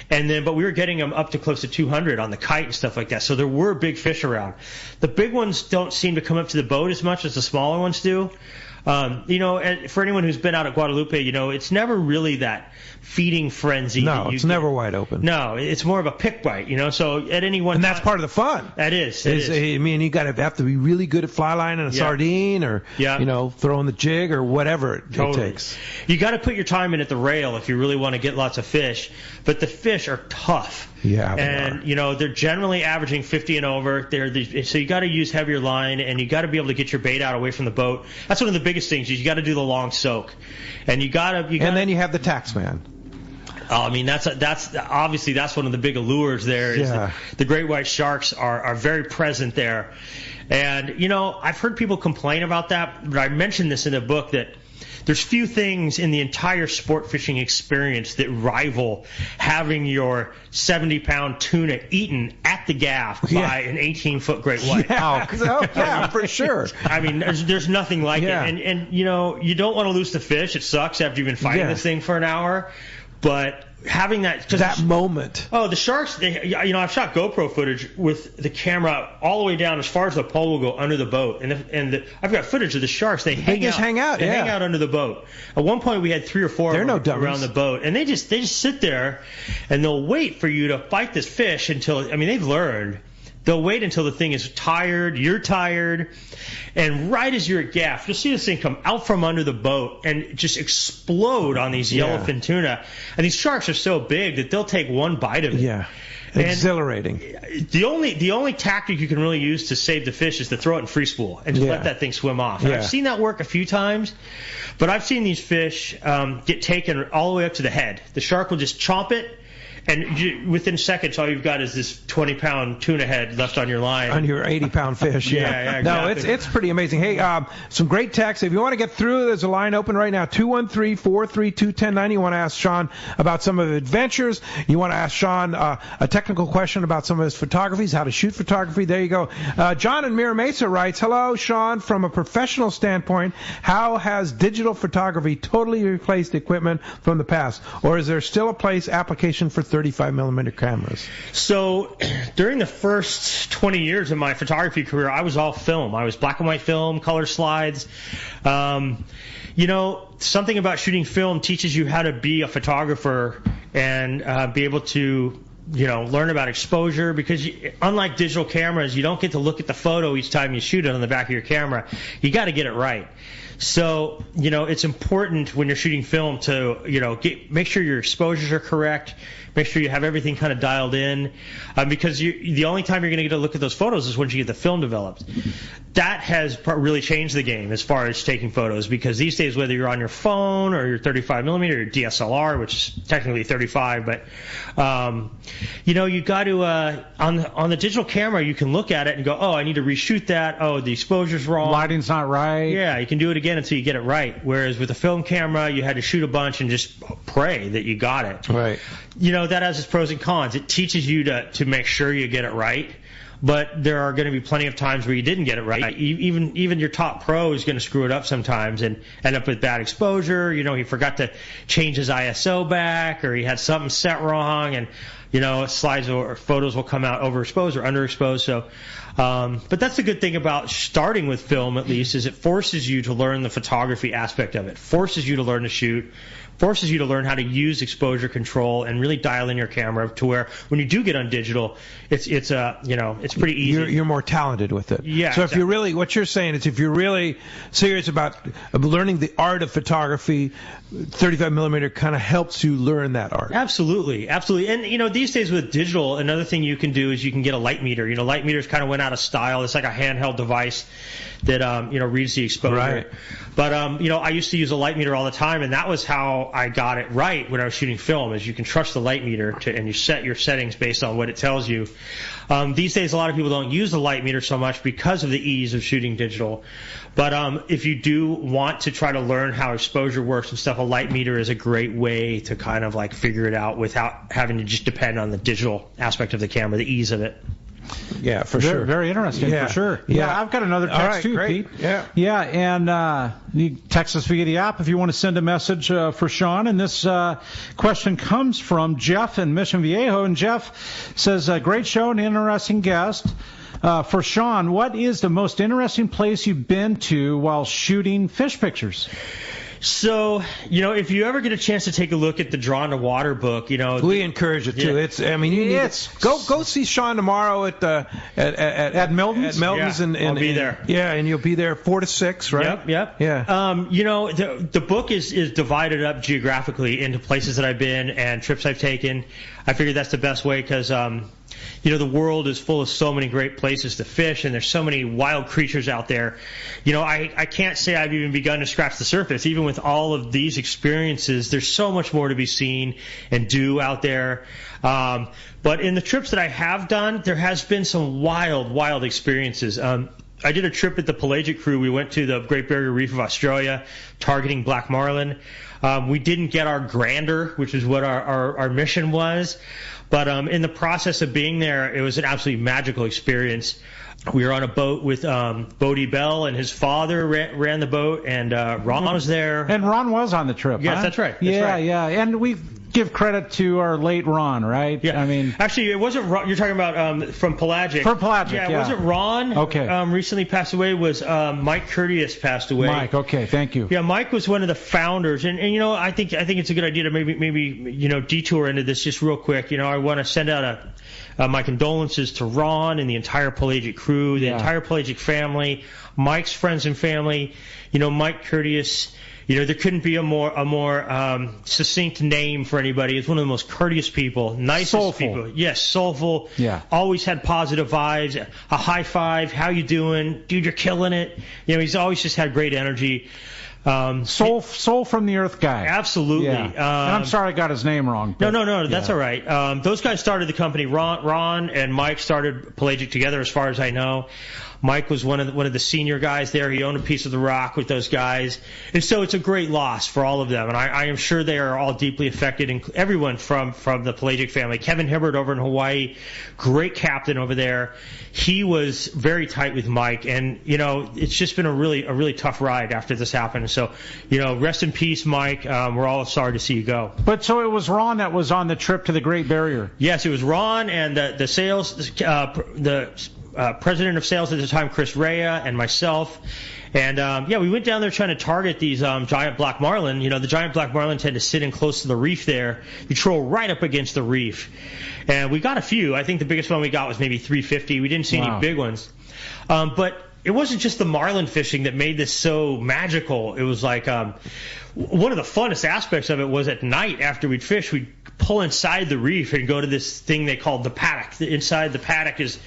But we were getting them up to close to 200 on the kite and stuff like that. So there were big fish around. The big ones don't seem to come up to the boat as much as the smaller ones do. You know, and for anyone who's been out at Guadalupe, you know, it's never really that feeding frenzy. No, it's never wide open. No, it's more of a pick bite, you know. So at any one and time, that's part of the fun. That is. I mean, you have to be really good at fly lining a sardine, or you know, throwing the jig or whatever it takes. You got to put your time in at the rail if you really want to get lots of fish. But the fish are tough. Yeah, and you know, they're generally averaging 50 and over. So you got to use heavier line, and you got to be able to get your bait out away from the boat. That's one of the biggest things. Is you got to do the long soak, and you then you have the tax man. I mean, that's obviously that's one of the big allures there. Is the great white sharks are very present there, and you know, I've heard people complain about that, but I mentioned this in the book that there's few things in the entire sport fishing experience that rival having your 70-pound tuna eaten at the gaff by an 18-foot great white. Yeah, for sure. I mean, there's nothing like it. And you know, you don't want to lose the fish. It sucks after you've been fighting this thing for an hour. But having that moment. Oh, the sharks! You know, I've shot GoPro footage with the camera all the way down as far as the pole will go under the boat, and I've got footage of the sharks. They hang out. They hang out under the boat. At one point, we had 3 or 4 of them around the boat, and they just sit there, and they'll wait for you to fight this fish until. I mean, they've learned. They'll wait until the thing is tired, you're tired, and right as you're at gaff, you'll see this thing come out from under the boat and just explode on these yellowfin tuna. And these sharks are so big that they'll take one bite of it. Yeah. Exhilarating. The only tactic you can really use to save the fish is to throw it in free spool and just let that thing swim off. And I've seen that work a few times, but I've seen these fish get taken all the way up to the head. The shark will just chomp it, and within seconds, all you've got is this 20-pound tuna head left on your line. On your 80-pound fish, yeah, exactly. No, it's pretty amazing. Hey, some great texts. If you want to get through, there's a line open right now, 213-432-1090. You want to ask Sean about some of his adventures. You want to ask Sean a technical question about some of his photographies, how to shoot photography. There you go. John in Mira Mesa writes, hello, Sean. From a professional standpoint, how has digital photography totally replaced equipment from the past? Or is there still a application for 35 millimeter cameras? So during the first 20 years of my photography career, I was all film. I was black and white film, color slides. Something about shooting film teaches you how to be a photographer and be able to learn about exposure, because unlike digital cameras, you don't get to look at the photo each time you shoot it on the back of your camera. You got to get it right. So, it's important when you're shooting film to, make sure your exposures are correct, make sure you have everything kind of dialed in, because the only time you're going to get to look at those photos is once you get the film developed. That has really changed the game as far as taking photos, because these days, whether you're on your phone or your 35 millimeter or your DSLR, which is technically 35, but, you got to, on the digital camera, you can look at it and go, oh, I need to reshoot that. Oh, the exposure's wrong. Lighting's not right. Yeah, you can do it again until you get it right. Whereas with a film camera, you had to shoot a bunch and just pray that you got it. Right. That has its pros and cons. It teaches you to make sure you get it right. But there are going to be plenty of times where you didn't get it right. Even your top pro is going to screw it up sometimes and end up with bad exposure. He forgot to change his ISO back, or he had something set wrong, and slides or photos will come out overexposed or underexposed. So, but that's the good thing about starting with film, at least, is it forces you to learn the photography aspect of it. Forces you to learn to shoot. Forces you to learn how to use exposure control and really dial in your camera to where when you do get on digital, it's pretty easy. You're more talented with it. Yeah. So what you're saying is if you're really serious about learning the art of photography, 35 millimeter kind of helps you learn that art. Absolutely. And these days with digital, another thing you can do is you can get a light meter. Light meters kind of went out of style. It's like a handheld device that reads the exposure. Right. But I used to use a light meter all the time, and that was how I got it right when I was shooting film. Is you can trust the light meter and you set your settings based on what it tells you. These days, a lot of people don't use the light meter so much because of the ease of shooting digital. But if you do want to try to learn how exposure works and stuff, a light meter is a great way to kind of like figure it out without having to just depend on the digital aspect of the camera, the ease of it. Yeah, for sure. Very interesting, for sure. Yeah, I've got another text too, great. Pete. Yeah, and you text us via the app if you want to send a message for Sean. And this question comes from Jeff in Mission Viejo, and Jeff says, "Great show and interesting guest. For Sean, what is the most interesting place you've been to while shooting fish pictures?" So, if you ever get a chance to take a look at the Drawn to Water book, we encourage it too. Yeah. Go see Sean tomorrow at Milton's. At Milton's, and I'll be there. Yeah, and you'll be there 4 to 6, right? Yep. Yeah. The book is divided up geographically into places that I've been and trips I've taken. I figured that's the best way because the world is full of so many great places to fish, and there's so many wild creatures out there. I can't say I've even begun to scratch the surface. Even with all of these experiences, there's so much more to be seen and do out there. But in the trips that I have done, there has been some wild experiences. I did a trip with the Pelagic crew. We went to the Great Barrier Reef of Australia, targeting black marlin. We didn't get our grander, which is what our mission was. But in the process of being there, it was an absolutely magical experience. We were on a boat with Bodie Bell, and his father ran the boat, and Ron was there. And Ron was on the trip, Yes, huh? That's right. Yeah. And we give credit to our late Ron, right? Yeah. I mean, actually, it wasn't Ron. You're talking about from Pelagic. From Pelagic, yeah. It wasn't Ron. Okay. Recently passed away. Was Mike Curtius passed away. Mike. Okay. Thank you. Yeah, Mike was one of the founders, and I think it's a good idea to maybe detour into this just real quick. I want to send out my condolences to Ron and the entire Pelagic crew, the entire Pelagic family, Mike's friends and family. Mike Curtius. There couldn't be a more succinct name for anybody. He's one of the most courteous people, nicest soulful. people. Yes, soulful. Yeah. Always had positive vibes. A high five. How you doing, dude? You're killing it. He's always just had great energy. Soul from the earth guy. Absolutely. Yeah. And I'm sorry I got his name wrong. No, that's all right. Those guys started the company. Ron and Mike started Pelagic together, as far as I know. Mike was one of the senior guys there. He owned a piece of the rock with those guys. And so it's a great loss for all of them. And I am sure they are all deeply affected, and everyone from the Pelagic family. Kevin Hibbert over in Hawaii, great captain over there. He was very tight with Mike, and it's just been a really tough ride after this happened. So, rest in peace, Mike. We're all sorry to see you go. But so it was Ron that was on the trip to the Great Barrier. Yes, it was Ron and the president of sales at the time, Chris Rea, and myself. And we went down there trying to target these giant black marlin. The giant black marlin tend to sit in close to the reef there. You troll right up against the reef. And we got a few. I think the biggest one we got was maybe 350. We didn't see any big ones. But it wasn't just the marlin fishing that made this so magical. It was like one of the funnest aspects of it was at night after we'd fish, we'd pull inside the reef and go to this thing they called the paddock. Inside the paddock is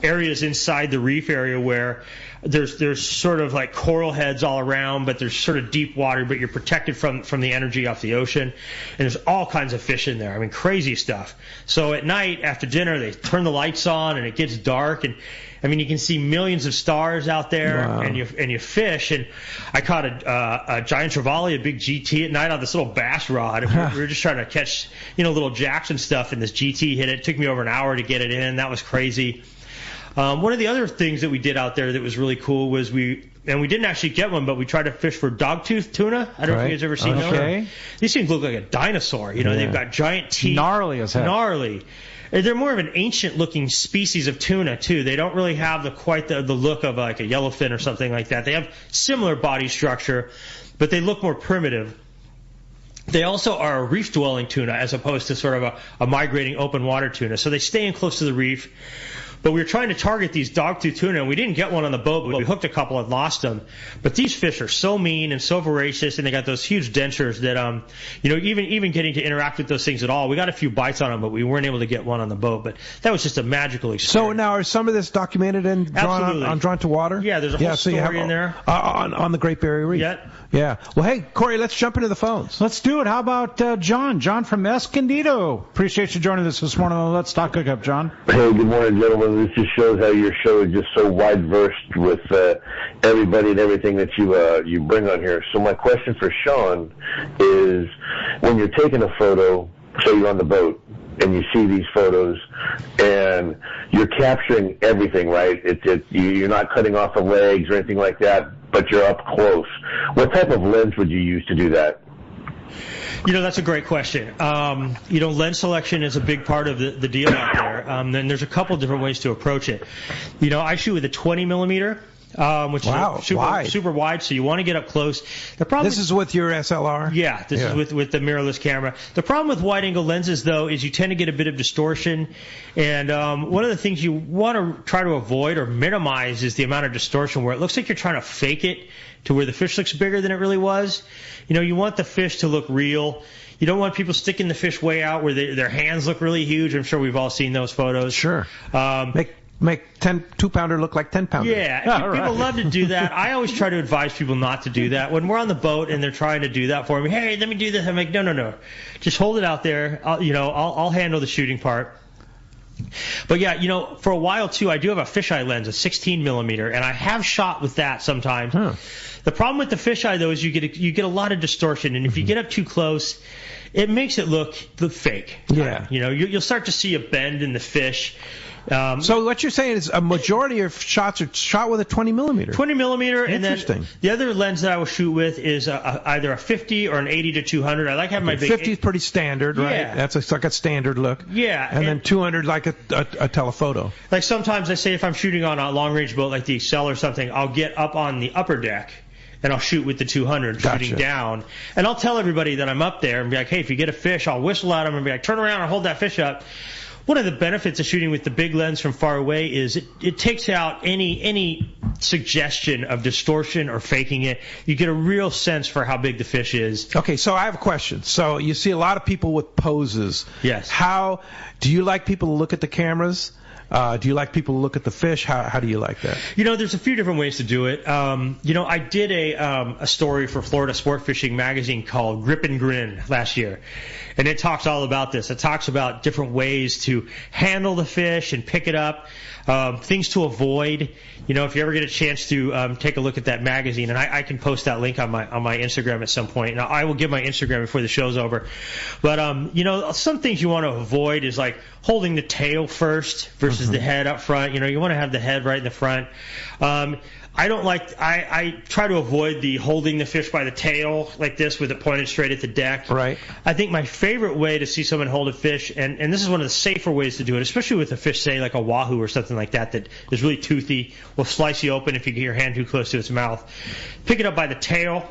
areas inside the reef area where there's sort of like coral heads all around, but there's sort of deep water, but you're protected from the energy off the ocean. And there's all kinds of fish in there. I mean, crazy stuff. So at night after dinner, they turn the lights on and it gets dark, and I mean, you can see millions of stars out there. Wow. and you fish. And I caught a giant trevally, a big GT at night on this little bass rod. And we were just trying to catch, little jacks and stuff, and this GT hit it. It took me over an hour to get it in. That was crazy. One of the other things that we did out there that was really cool was we didn't actually get one, but we tried to fish for dogtooth tuna. I don't know if you guys ever seen those. These things look like a dinosaur. They've got giant teeth. Gnarly as heck. Gnarly. They're more of an ancient-looking species of tuna, too. They don't really have quite the look of like a yellowfin or something like that. They have similar body structure, but they look more primitive. They also are a reef-dwelling tuna as opposed to sort of a migrating open-water tuna. So they stay in close to the reef. But we were trying to target these dogtooth tuna, and we didn't get one on the boat, but we hooked a couple and lost them. But these fish are so mean and so voracious, and they got those huge dentures that, even getting to interact with those things at all, we got a few bites on them, but we weren't able to get one on the boat. But that was just a magical experience. So now, are some of this documented and drawn to water? Yeah, there's a whole story in there. On the Great Barrier Reef? Yeah. Well, hey, Corey, let's jump into the phones. Let's do it. How about John? John from Escondido. Appreciate you joining us this morning on Let's Talk Hookup, John. Hey, good morning, gentlemen. This just shows how your show is just so wide-versed with everybody and everything that you bring on here. So my question for Sean is, when you're taking a photo, say you're on the boat, and you see these photos, and you're capturing everything, right? You're not cutting off the legs or anything like that, but you're up close. What type of lens would you use to do that? That's a great question. Lens selection is a big part of the deal out there. Then there's a couple different ways to approach it. I shoot with a 20 millimeter. Which is super wide, so you want to get up close. The problem this is with your SLR? Yeah, this is with the mirrorless camera. The problem with wide-angle lenses, though, is you tend to get a bit of distortion. And one of the things you want to try to avoid or minimize is the amount of distortion where it looks like you're trying to fake it to where the fish looks bigger than it really was. You want the fish to look real. You don't want people sticking the fish way out where their hands look really huge. I'm sure we've all seen those photos. Sure. Make 2-pounder look like 10-pounder. Yeah, people love to do that. I always try to advise people not to do that. When we're on the boat and they're trying to do that for me, hey, let me do this. I'm like, no. Just hold it out there. I'll handle the shooting part. But yeah, for a while too, I do have a fisheye lens, a 16 millimeter, and I have shot with that sometimes. The problem with the fisheye though is you get a lot of distortion, and if you get up too close, it makes it look fake. Yeah. You'll start to see a bend in the fish. So what you're saying is a majority of shots are shot with a 20 millimeter. 20 millimeter, and then the other lens that I will shoot with is either a 50 or an 80 to 200. I like having my big 50 is pretty standard, right? Yeah. That's like a standard look. Yeah. And then 200 like a telephoto. Like sometimes I say if I'm shooting on a long range boat like the Excel or something, I'll get up on the upper deck and I'll shoot with the 200 shooting down. And I'll tell everybody that I'm up there and be like, hey, if you get a fish, I'll whistle at them and be like, turn around and hold that fish up. One of the benefits of shooting with the big lens from far away is it takes out any suggestion of distortion or faking it. You get a real sense for how big the fish is. Okay, so I have a question. So you see a lot of people with poses. Yes. How do you like people to look at the cameras Do you like people to look at the fish? How do you like that? There's a few different ways to do it. I did a story for Florida Sport Fishing magazine called Grip and Grin last year. And it talks all about this. It talks about different ways to handle the fish and pick it up, things to avoid. If you ever get a chance to take a look at that magazine, and I can post that link on my Instagram at some point. Now, I will give my Instagram before the show's over. But, some things you want to avoid is like holding the tail first versus the head up front. You want to have the head right in the front. I try to avoid the holding the fish by the tail like this with it pointed straight at the deck. Right. I think my favorite way to see someone hold a fish, and this is one of the safer ways to do it, especially with a fish, say, like a wahoo or something like that is really toothy, will slice you open if you get your hand too close to its mouth. Pick it up by the tail,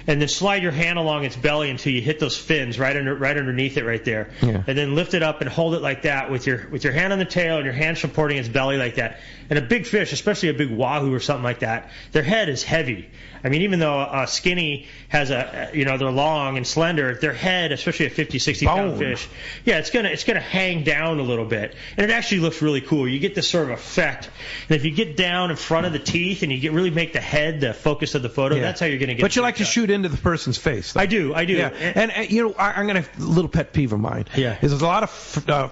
and then slide your hand along its belly until you hit those fins right underneath it right there. Yeah. And then lift it up and hold it like that with your hand on the tail and your hand supporting its belly like that. And a big fish, especially a big wahoo or something like that, their head is heavy. I mean, even though a skinny has they're long and slender, their head, especially a 50, 60-pound fish, it's gonna hang down a little bit, and it actually looks really cool. You get this sort of effect, and if you get down in front of the teeth and you really make the head the focus of the photo, that's how you're gonna get. But you like to shoot into the person's face, though. I do. Yeah. And I'm gonna a little pet peeve of mine. Yeah. Is there's a lot of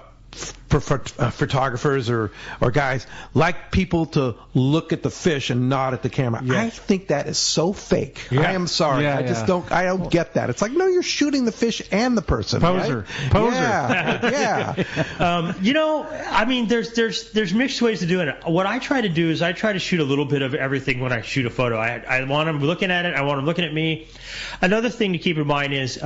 photographers or guys like people to look at the fish and nod at the camera. Yeah. I think that is so fake. Yeah. I am sorry. Yeah, I just don't get that. It's like, no, you're shooting the fish and the person. Poser. Right? Poser. Yeah. I mean, there's mixed ways to do it. What I try to do is I try to shoot a little bit of everything when I shoot a photo. I want them looking at it. I want them looking at me. Another thing to keep in mind is,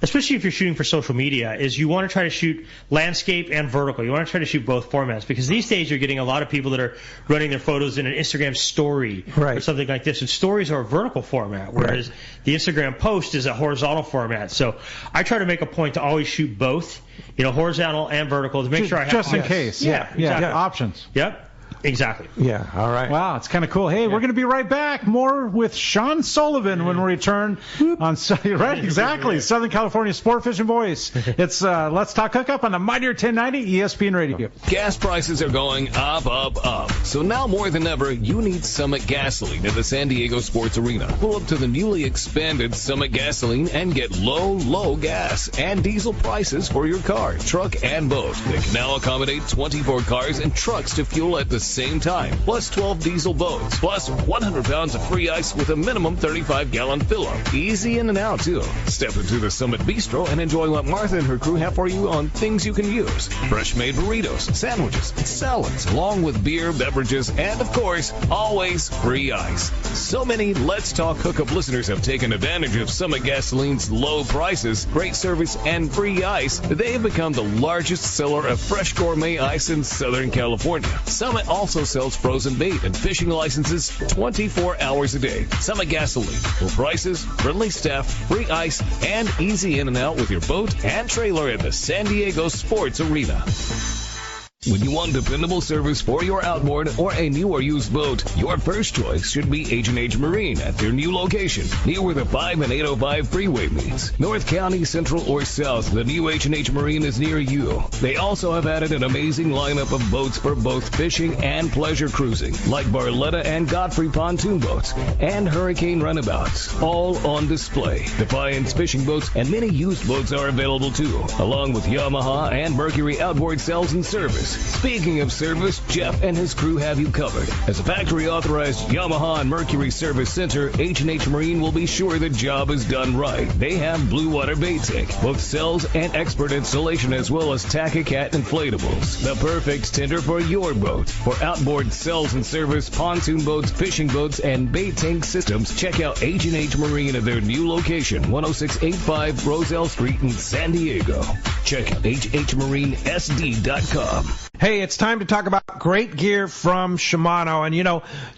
especially if you're shooting for social media, is you want to try to shoot landscape and vertical. You want to try to shoot both formats, because these days you're getting a lot of people that are running their photos in an Instagram story or something like this. And stories are a vertical format, whereas the Instagram post is a horizontal format. So I try to make a point to always shoot both, horizontal and vertical, to make sure I have just in case. Exactly. Options. Yep. Exactly. Yeah, all right. Wow, it's kind of cool. Hey, we're going to be right back. More with Sean Sullivan when we return on exactly. Southern California Sport Fishing Voice. It's Let's Talk Hookup on the Mightier 1090 ESPN Radio. Gas prices are going up, up, up. So now more than ever, you need Summit Gasoline at the San Diego Sports Arena. Pull up to the newly expanded Summit Gasoline and get low gas and diesel prices for your car, truck, and boat. They can now accommodate 24 cars and trucks to fuel at the same time, plus 12 diesel boats, plus 100 pounds of free ice with a minimum 35-gallon fill-up. Easy in and out, too. Step into the Summit Bistro and enjoy what Martha and her crew have for you on things you can use. Fresh-made burritos, sandwiches, salads, along with beer, beverages, and, of course, always free ice. So many Let's Talk Hookup listeners have taken advantage of Summit Gasoline's low prices, great service, and free ice. They have become the largest seller of fresh gourmet ice in Southern California. Summit also sells frozen bait and fishing licenses 24 hours a day. Summit Gasoline. Low prices, friendly staff, free ice, and easy in and out with your boat and trailer at the San Diego Sports Arena. When you want dependable service for your outboard or a new or used boat, your first choice should be H&H Marine at their new location, near where the 5 and 805 freeway meets. North County, Central, or South, the new H&H Marine is near you. They also have added an amazing lineup of boats for both fishing and pleasure cruising, like Barletta and Godfrey pontoon boats and Hurricane runabouts, all on display. Defiance fishing boats and many used boats are available too, along with Yamaha and Mercury outboard sales and service. Speaking of service, Jeff and his crew have you covered. As a factory-authorized Yamaha and Mercury service center, H&H Marine will be sure the job is done right. They have Blue Water Bait Tank, both cells and expert installation, as well as Tack-A-Cat inflatables. The perfect tender for your boat. For outboard cells and service, pontoon boats, fishing boats, and bait tank systems, check out H&H Marine at their new location, 10685 Roselle Street in San Diego. Check out hhmarinesd.com. Hey, it's time to talk about great gear from Shimano. And,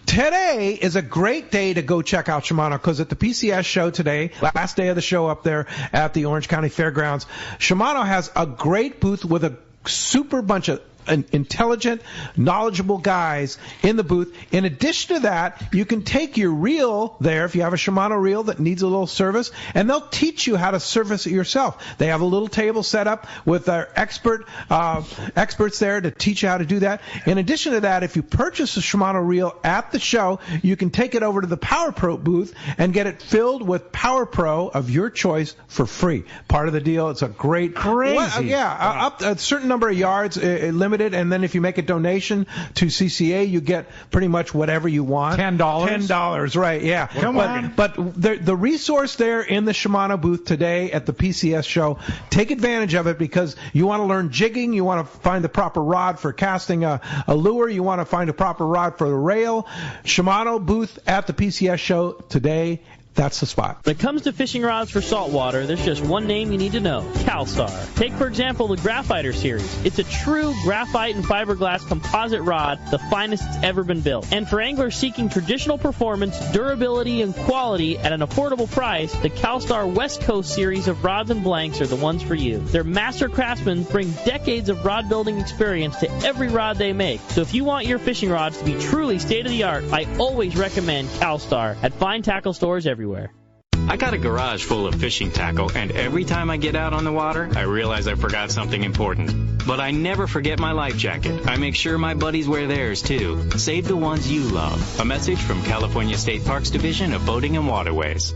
today is a great day to go check out Shimano, because at the PCS show today, last day of the show up there at the Orange County Fairgrounds, Shimano has a great booth with a super bunch of intelligent, knowledgeable guys in the booth. In addition to that, you can take your reel there if you have a Shimano reel that needs a little service, and they'll teach you how to service it yourself. They have a little table set up with their experts there to teach you how to do that. In addition to that, if you purchase a Shimano reel at the show, you can take it over to the Power Pro booth and get it filled with Power Pro of your choice for free. Part of the deal. It's a great, crazy. Up a certain number of yards, limited, and then if you make a donation to CCA, you get pretty much whatever you want. $10, right? Yeah. Come on. But the resource there in the Shimano booth today at the PCS show, take advantage of it because you want to learn jigging, you want to find the proper rod for casting a lure, you want to find a proper rod for the rail. Shimano booth at the PCS show today. That's the spot. When it comes to fishing rods for saltwater, there's just one name you need to know, CalStar. Take, for example, the Graphiter series. It's a true graphite and fiberglass composite rod, the finest it's ever been built. And for anglers seeking traditional performance, durability, and quality at an affordable price, the CalStar West Coast series of rods and blanks are the ones for you. Their master craftsmen bring decades of rod building experience to every rod they make. So if you want your fishing rods to be truly state-of-the-art, I always recommend CalStar at fine tackle stores everywhere. I got a garage full of fishing tackle, and every time I get out on the water, I realize I forgot something important. But I never forget my life jacket. I make sure my buddies wear theirs, too. Save the ones you love. A message from California State Parks Division of Boating and Waterways.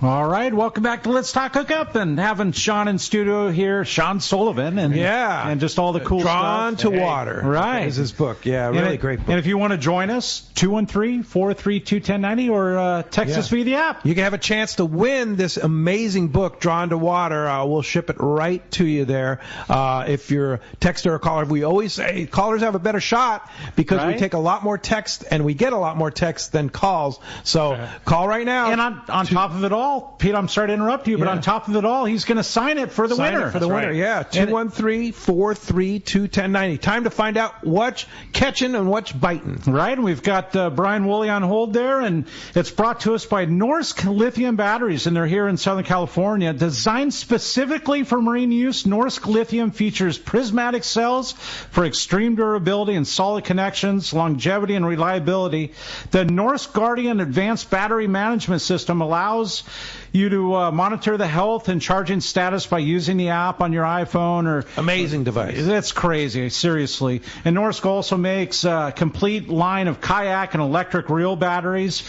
All right, welcome back to Let's Talk Hookup, and having Sean in studio here, Sean Sullivan, and just all the cool Drawn stuff. to Water. Right. Is his book. Yeah, really great book. And if you want to join us, 213-432-1090 or text us via the app. You can have a chance to win this amazing book, Drawn to Water. We'll ship it right to you there. If you're a texter or caller, we always say callers have a better shot because we take a lot more text and we get a lot more text than calls. So call right now. And on top of it all, Pete, I'm sorry to interrupt you, but on top of it all, he's going to sign it for the winner. For the winner, yeah. 213-432-1090. Time to find out what's catching and what's biting. Right, and we've got Brian Woolley on hold there, and it's brought to us by Norsk Lithium Batteries, and they're here in Southern California. Designed specifically for marine use, Norsk Lithium features prismatic cells for extreme durability and solid connections, longevity, and reliability. The Norsk Guardian Advanced Battery Management System allows you to monitor the health and charging status by using the app on your iPhone. Or amazing device. That's crazy, seriously. And Norsk also makes a complete line of kayak and electric reel batteries.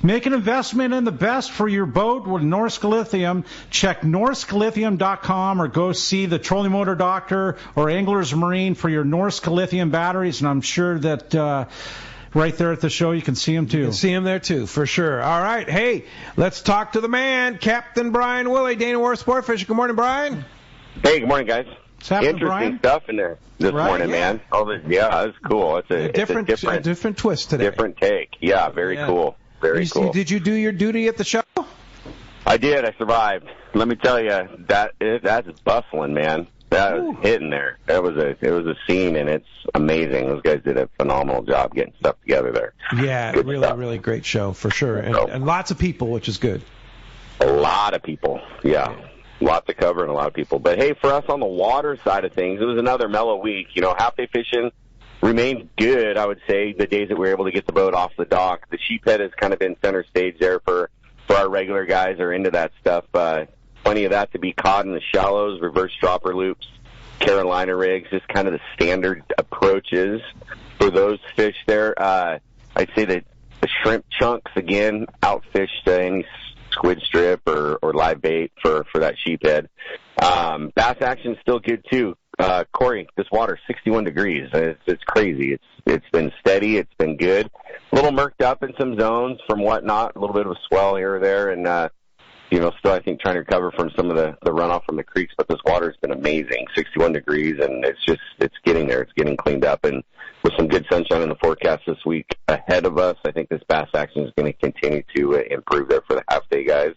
Make an investment in the best for your boat with Norsk Lithium. Check norsklithium.com or go see the Trolling Motor Doctor or Anglers Marine for your Norsk Lithium batteries. And I'm sure that right there at the show, you can see him too. You can see him there too, for sure. All right, hey, let's talk to the man, Captain Brian Woolley, Dana War Sport Fishing. Good morning, Brian. Hey, good morning, guys. What's happening, Interesting stuff in there this morning, man. It's cool. It's a different twist today. Different take. Yeah, very cool. Very cool. Did you do your duty at the show? I did. I survived. Let me tell you, that's bustling, man. That was hitting there. It was a scene, and it's amazing. Those guys did a phenomenal job getting stuff together there. Yeah, really great show for sure, and lots of people, which is good. A lot of people, yeah. Lots to cover and a lot of people. But hey, for us on the water side of things, it was another mellow week. You know, half day fishing remained good, I would say, the days that we were able to get the boat off the dock. The sheephead has kind of been center stage there for our regular guys who are into that stuff. Plenty of that to be caught in the shallows, reverse dropper loops, Carolina rigs, just kind of the standard approaches for those fish there. I'd say that the shrimp chunks, again, outfished any squid strip or live bait for that sheephead. Bass action's still good, too. Corey, this water, 61 degrees. It's crazy. It's been steady. It's been good. A little murked up in some zones from whatnot, a little bit of a swell here or there, and still, I think, trying to recover from some of the runoff from the creeks, but this water's been amazing, 61 degrees, and it's getting there. It's getting cleaned up, and with some good sunshine in the forecast this week ahead of us, I think this bass action is going to continue to improve there for the half-day guys.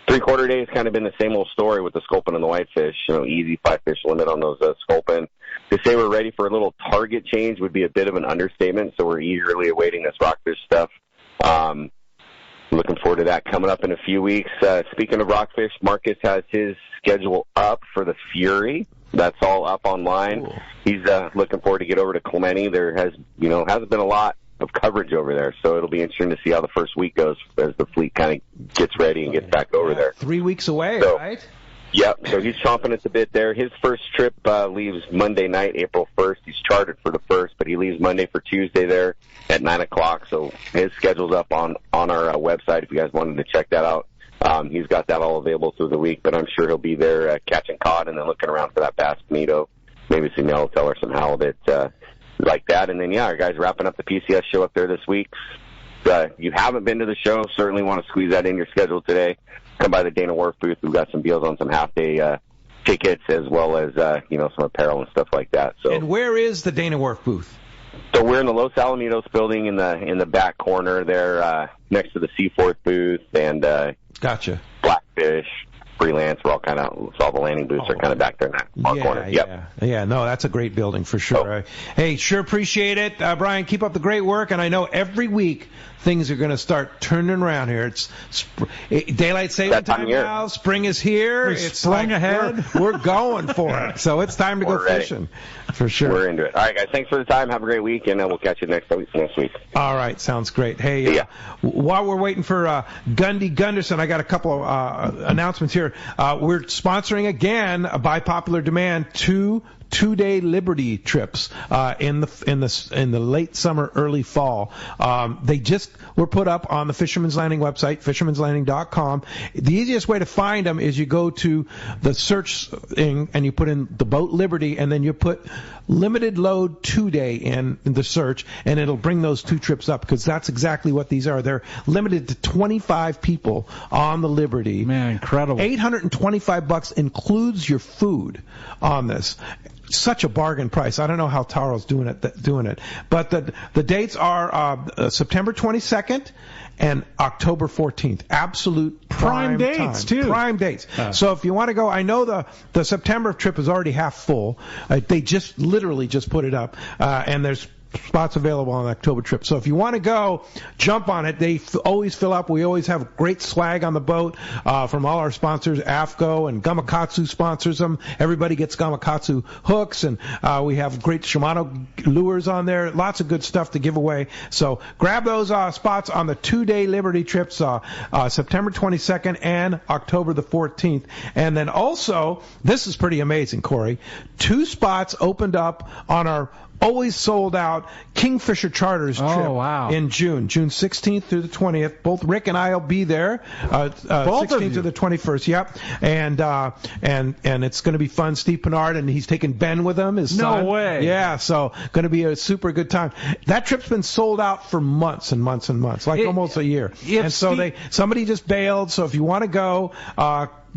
Three-quarter day has kind of been the same old story with the sculpin and the whitefish, easy 5-fish limit on those sculpin. To say we're ready for a little target change would be a bit of an understatement, so we're eagerly awaiting this rockfish stuff. Looking forward to that coming up in a few weeks. Speaking of rockfish, Marcus has his schedule up for the Fury. That's all up online. Cool. He's looking forward to get over to Clemente. There hasn't been a lot of coverage over there, so it'll be interesting to see how the first week goes as the fleet kind of gets ready and gets back over there. 3 weeks away, right? Yep, so he's chomping at the bit there. His first trip leaves Monday night, April 1st. He's chartered for the 1st, but he leaves Monday for Tuesday there at 9 o'clock. So his schedule's up on our website if you guys wanted to check that out. He's got that all available through the week, but I'm sure he'll be there catching cod and then looking around for that bass bonito, maybe some yellowtail or some halibut like that. And then, our guys wrapping up the PCS show up there this week. You haven't been to the show, certainly want to squeeze that in your schedule today. Come by the Dana Wharf booth. We've got some deals on some half-day tickets as well as, some apparel and stuff like that. So. And where is the Dana Wharf booth? So we're in the Los Alamitos building in the back corner there, next to the Seaforth booth and gotcha. Blackfish, Freelance. We're all kind of, all the landing booths are kind of back there in that far corner. Yep. Yeah. No, that's a great building for sure. Hey, sure appreciate it, Brian. Keep up the great work, and I know every week things are going to start turning around here. It's daylight saving time now. Spring is here. It's sprung ahead. We're going for it. So it's time to go fishing for sure. We're into it. All right, guys. Thanks for the time. Have a great week, and we'll catch you next week. All right. Sounds great. Hey, while we're waiting for Gundy Gunderson, I got a couple of announcements here. We're sponsoring again, by popular demand, two-day Liberty trips in the late summer, early fall. They just were put up on the Fisherman's Landing website, fishermanslanding.com. The easiest way to find them is you go to the search thing and you put in the boat Liberty, and then you put limited load 2-day in the search, and it'll bring those two trips up, because that's exactly what these are. They're limited to 25 people on the Liberty. Man, incredible. $825 includes your food on this. Such a bargain price. I don't know how Taro's doing it. But the dates are September 22nd and October 14th. Absolute prime dates, time. Too. Prime dates. So if you want to go, I know the September trip is already half full. They literally just put it up, and there's spots available on the October trip. So if you want to go, jump on it. They always fill up. We always have great swag on the boat from all our sponsors. AFCO and Gamakatsu sponsors them. Everybody gets Gamakatsu hooks, and we have great Shimano lures on there. Lots of good stuff to give away. So grab those spots on the 2-day Liberty trips, September 22nd and October the 14th. And then also, this is pretty amazing, Corey. 2 spots opened up on our always sold out Kingfisher Charters trip in June 16th through the 20th. Both Rick and I will be there, 16th to the 21st. Yep, and it's going to be fun. Steve Pennard, and he's taking Ben with him, his son. No way. Yeah, so going to be a super good time. That trip's been sold out for months and months and months, almost a year. And so somebody just bailed. So if you want to go,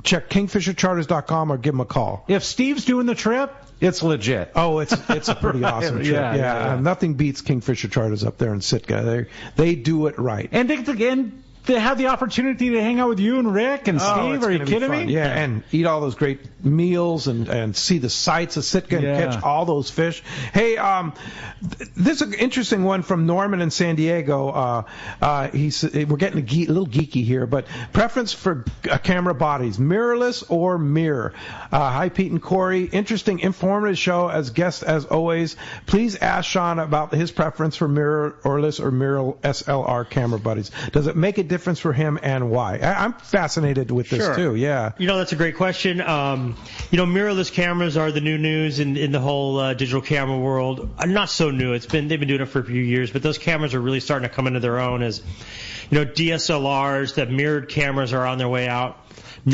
check KingfisherCharters.com or give them a call. If Steve's doing the trip, it's legit. Oh, it's a pretty awesome trip. Yeah. Nothing beats Kingfisher Charters up there in Sitka. They do it right. And they have the opportunity to hang out with you and Rick and Steve. Are you kidding me? Yeah, and eat all those great meals and see the sights of Sitka and catch all those fish. Hey, this is an interesting one from Norman in San Diego. We're getting a little geeky here, but preference for camera bodies, mirrorless or mirror. Hi, Pete and Corey. Interesting, informative show as guests as always. Please ask Sean about his preference for mirrorless or mirror SLR camera bodies. Does it make a difference for him, and why? I'm fascinated with this too. Yeah. That's a great question. Mirrorless cameras are the new news in the whole digital camera world. Not so new. They've been doing it for a few years, but those cameras are really starting to come into their own as, DSLRs, that mirrored cameras are on their way out.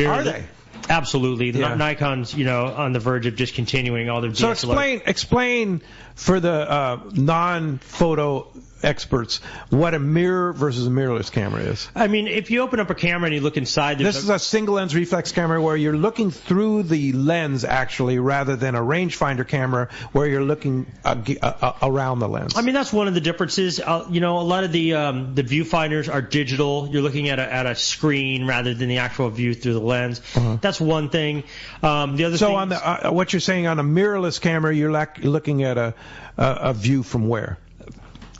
Are they? Absolutely. Nikon's, on the verge of discontinuing all their DSLRs. So explain for the non-photo experts what a mirror versus a mirrorless camera is. I mean, if you open up a camera and you look inside, this is a single lens reflex camera where you're looking through the lens actually, rather than a rangefinder camera where you're looking around the lens. I mean, that's one of the differences. A lot of the viewfinders are digital. You're looking at a screen rather than the actual view through the lens. That's one thing. The other thing. On what you're saying on a mirrorless camera, you're looking at a view from where?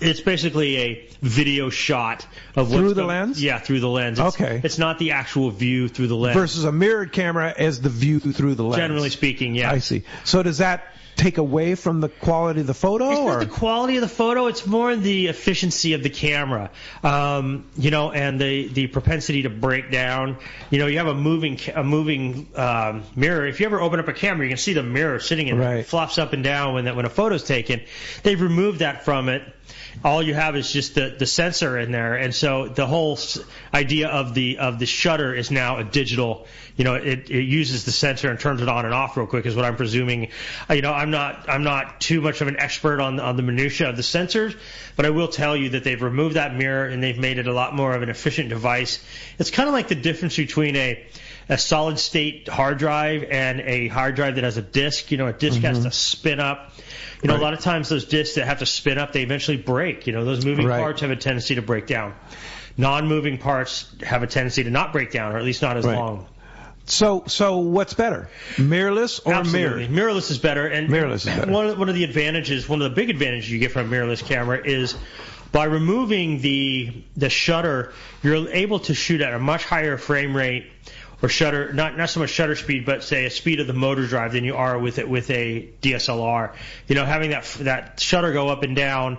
It's basically a video shot of what's through the lens. Yeah, through the lens. It's not the actual view through the lens. Versus a mirrored camera as the view through the lens. Generally speaking, yeah. I see. So does that take away from the quality of the photo? It's not the quality of the photo. It's more the efficiency of the camera, and the propensity to break down. You have a moving mirror. If you ever open up a camera, you can see the mirror sitting in there. It flops up and down when a photo's taken. They've removed that from it. All you have is just the sensor in there, and so the whole idea of the shutter is now a digital. It uses the sensor and turns it on and off real quick, is what I'm presuming. I'm not too much of an expert on the minutia of the sensors, but I will tell you that they've removed that mirror and they've made it a lot more of an efficient device. It's kind of like the difference between a solid state hard drive and a hard drive that has a disk. A disk has to spin up. A lot of times those disks that have to spin up, they eventually break. Those moving parts have a tendency to break down. Non-moving parts have a tendency to not break down, or at least not as long. So what's better, mirrorless or Absolutely. mirrored? Mirrorless is better. And mirrorless is better. One of the advantages, one of the big advantages you get from a mirrorless camera is by removing the shutter, you're able to shoot at a much higher frame rate or shutter, not so much shutter speed, but say a speed of the motor drive than you are with a DSLR. Having that shutter go up and down,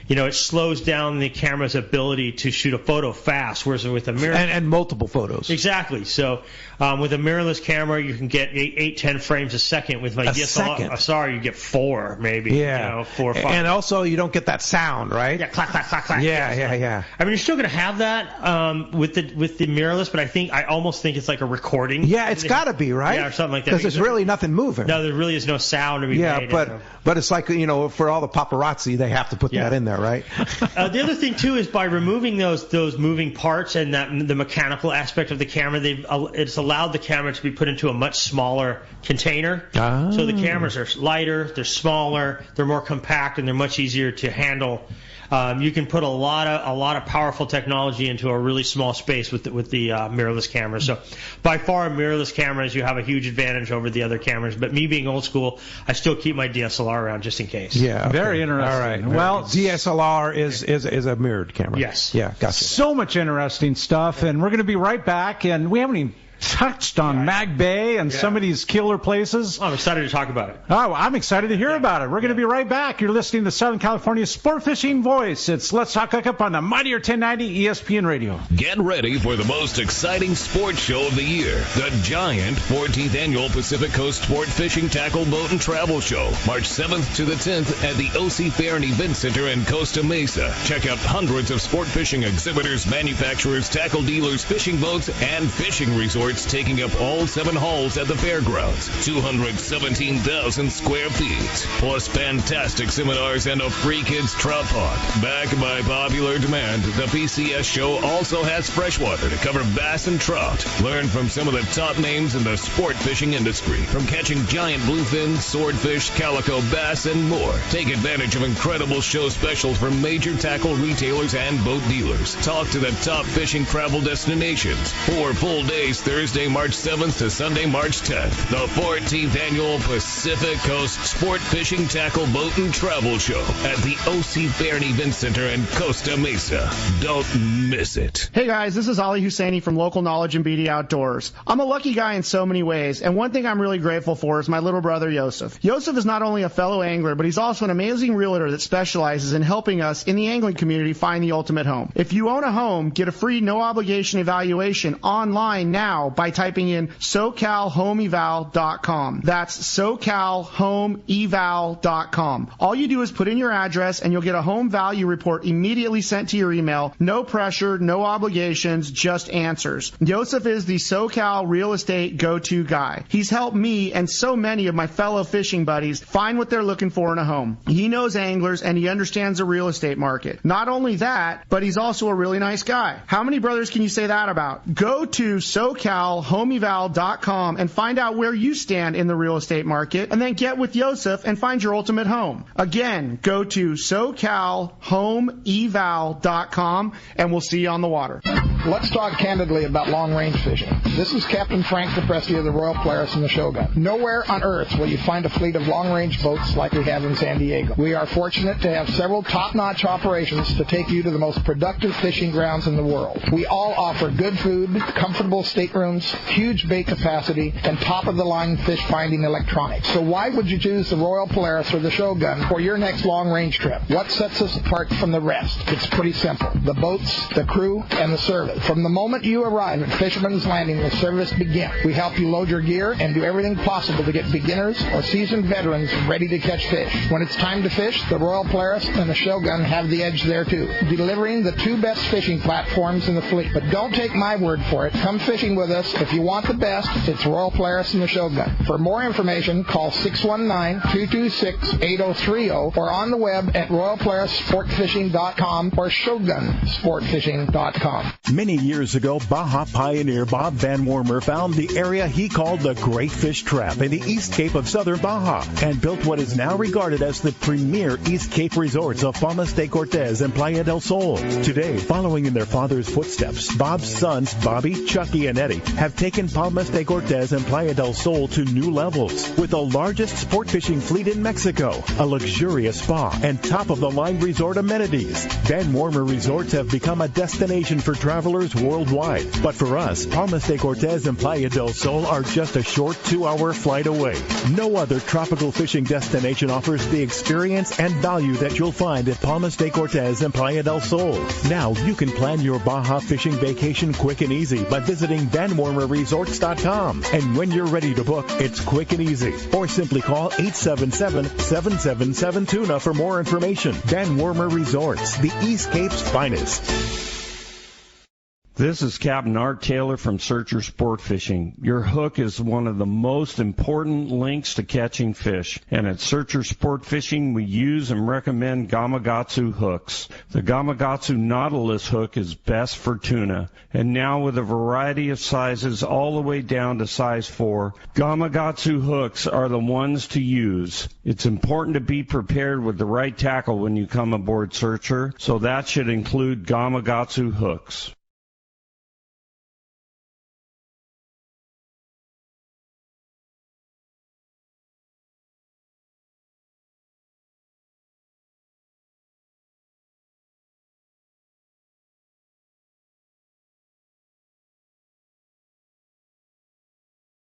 it slows down the camera's ability to shoot a photo fast, whereas with a mirror... And multiple photos. Exactly. So with a mirrorless camera, you can get 8-10 frames a second. With my DSLR, you get 4, maybe. Yeah. 4 or 5. And also, you don't get that sound, right? Yeah, clack, clack, clack, clack. Yeah. I mean, you're still going to have that with the mirrorless, but I almost think it's like a recording. Yeah, it's got to be, right? Yeah, or something like that. Because there's really nothing moving. No, there really is no sound to be made. Yeah, but it's like, for all the paparazzi, they have to put that in there, right? The other thing too is by removing those moving parts and the mechanical aspect of the camera, it's allowed the camera to be put into a much smaller container. So the cameras are lighter, they're smaller, they're more compact, and they're much easier to handle. You can put a lot of powerful technology into a really small space with the mirrorless camera. So by far, mirrorless cameras, you have a huge advantage over the other cameras. But me being old school, I still keep my DSLR around just in case. Yeah, okay. Very interesting. All right. Well, DSLR is a mirrored camera. Yes. Yeah, gotcha. So much interesting stuff, and we're going to be right back. And we haven't even touched on Mag Bay and some of these killer places. I'm excited to talk about it. Oh, I'm excited to hear about it. We're going to be right back. You're listening to Southern California's Sport Fishing Voice. It's Let's Talk Hookup on the Mightier 1090 ESPN Radio. Get ready for the most exciting sports show of the year, the giant 14th Annual Pacific Coast Sport Fishing Tackle Boat and Travel Show, March 7th to the 10th at the OC Fair and Event Center in Costa Mesa. Check out hundreds of sport fishing exhibitors, manufacturers, tackle dealers, fishing boats, and fishing resorts taking up all 7 halls at the fairgrounds, 217,000 square feet, plus fantastic seminars and a free kids trout pond. Backed by popular demand, the PCS show also has freshwater to cover bass and trout. Learn from some of the top names in the sport fishing industry, from catching giant bluefin, swordfish, calico bass, and more. Take advantage of incredible show specials from major tackle retailers and boat dealers. Talk to the top fishing travel destinations. 4 full days Thursday, March 7th to Sunday, March 10th. The 14th Annual Pacific Coast Sport Fishing Tackle Boat and Travel Show at the OC Fair and Event Center in Costa Mesa. Don't miss it. Hey guys, this is Ali Husseini from Local Knowledge and BD Outdoors. I'm a lucky guy in so many ways, and one thing I'm really grateful for is my little brother Yosef. Yosef is not only a fellow angler, but he's also an amazing realtor that specializes in helping us in the angling community find the ultimate home. If you own a home, get a free no-obligation evaluation online now by typing in SoCalHomeEval.com. That's SoCalHomeEval.com. All you do is put in your address and you'll get a home value report immediately sent to your email. No pressure, no obligations, just answers. Yosef is the SoCal real estate go-to guy. He's helped me and so many of my fellow fishing buddies find what they're looking for in a home. He knows anglers and he understands the real estate market. Not only that, but he's also a really nice guy. How many brothers can you say that about? Go to SoCalHomeEval.com and find out where you stand in the real estate market, and then get with Yosef and find your ultimate home. Again, go to SoCalHomeEval.com and we'll see you on the water. Let's talk candidly about long-range fishing. This is Captain Frank DePresti of the Royal Polaris and the Shogun. Nowhere on Earth will you find a fleet of long-range boats like we have in San Diego. We are fortunate to have several top-notch operations to take you to the most productive fishing grounds in the world. We all offer good food, comfortable staterooms, huge bait capacity, and top-of-the-line fish-finding electronics. So why would you choose the Royal Polaris or the Shogun for your next long-range trip? What sets us apart from the rest? It's pretty simple. The boats, the crew, and the service. From the moment you arrive at Fisherman's Landing, the service begins. We help you load your gear and do everything possible to get beginners or seasoned veterans ready to catch fish. When it's time to fish, the Royal Polaris and the Shogun have the edge there too, delivering the two best fishing platforms in the fleet. But don't take my word for it. Come fishing with us. If you want the best, it's Royal Polaris and the Shogun. For more information, call 619-226-8030 or on the web at royalpolarissportfishing.com or shogunsportfishing.com. Many years ago, Baja pioneer Bob Van Wormer found the area he called the Great Fish Trap in the East Cape of southern Baja and built what is now regarded as the premier East Cape resorts of Palmas de Cortez and Playa del Sol. Today, following in their father's footsteps, Bob's sons, Bobby, Chucky, and Eddie, have taken Palmas de Cortez and Playa del Sol to new levels with the largest sport fishing fleet in Mexico, a luxurious spa, and top-of-the-line resort amenities. Van Wormer Resorts have become a destination for travelers worldwide. But for us, Palmas de Cortez and Playa del Sol are just a short 2-hour flight away. No other tropical fishing destination offers the experience and value that you'll find at Palmas de Cortez and Playa del Sol. Now you can plan your Baja fishing vacation quick and easy by visiting VanWormerResorts.com. And when you're ready to book, it's quick and easy. Or simply call 877-777-TUNA for more information. Van Wormer Resorts, the East Cape's finest. This is Captain Art Taylor from Searcher Sport Fishing. Your hook is one of the most important links to catching fish. And at Searcher Sport Fishing, we use and recommend Gamakatsu hooks. The Gamakatsu Nautilus hook is best for tuna. And now with a variety of sizes all the way down to size 4, Gamakatsu hooks are the ones to use. It's important to be prepared with the right tackle when you come aboard Searcher, so that should include Gamakatsu hooks.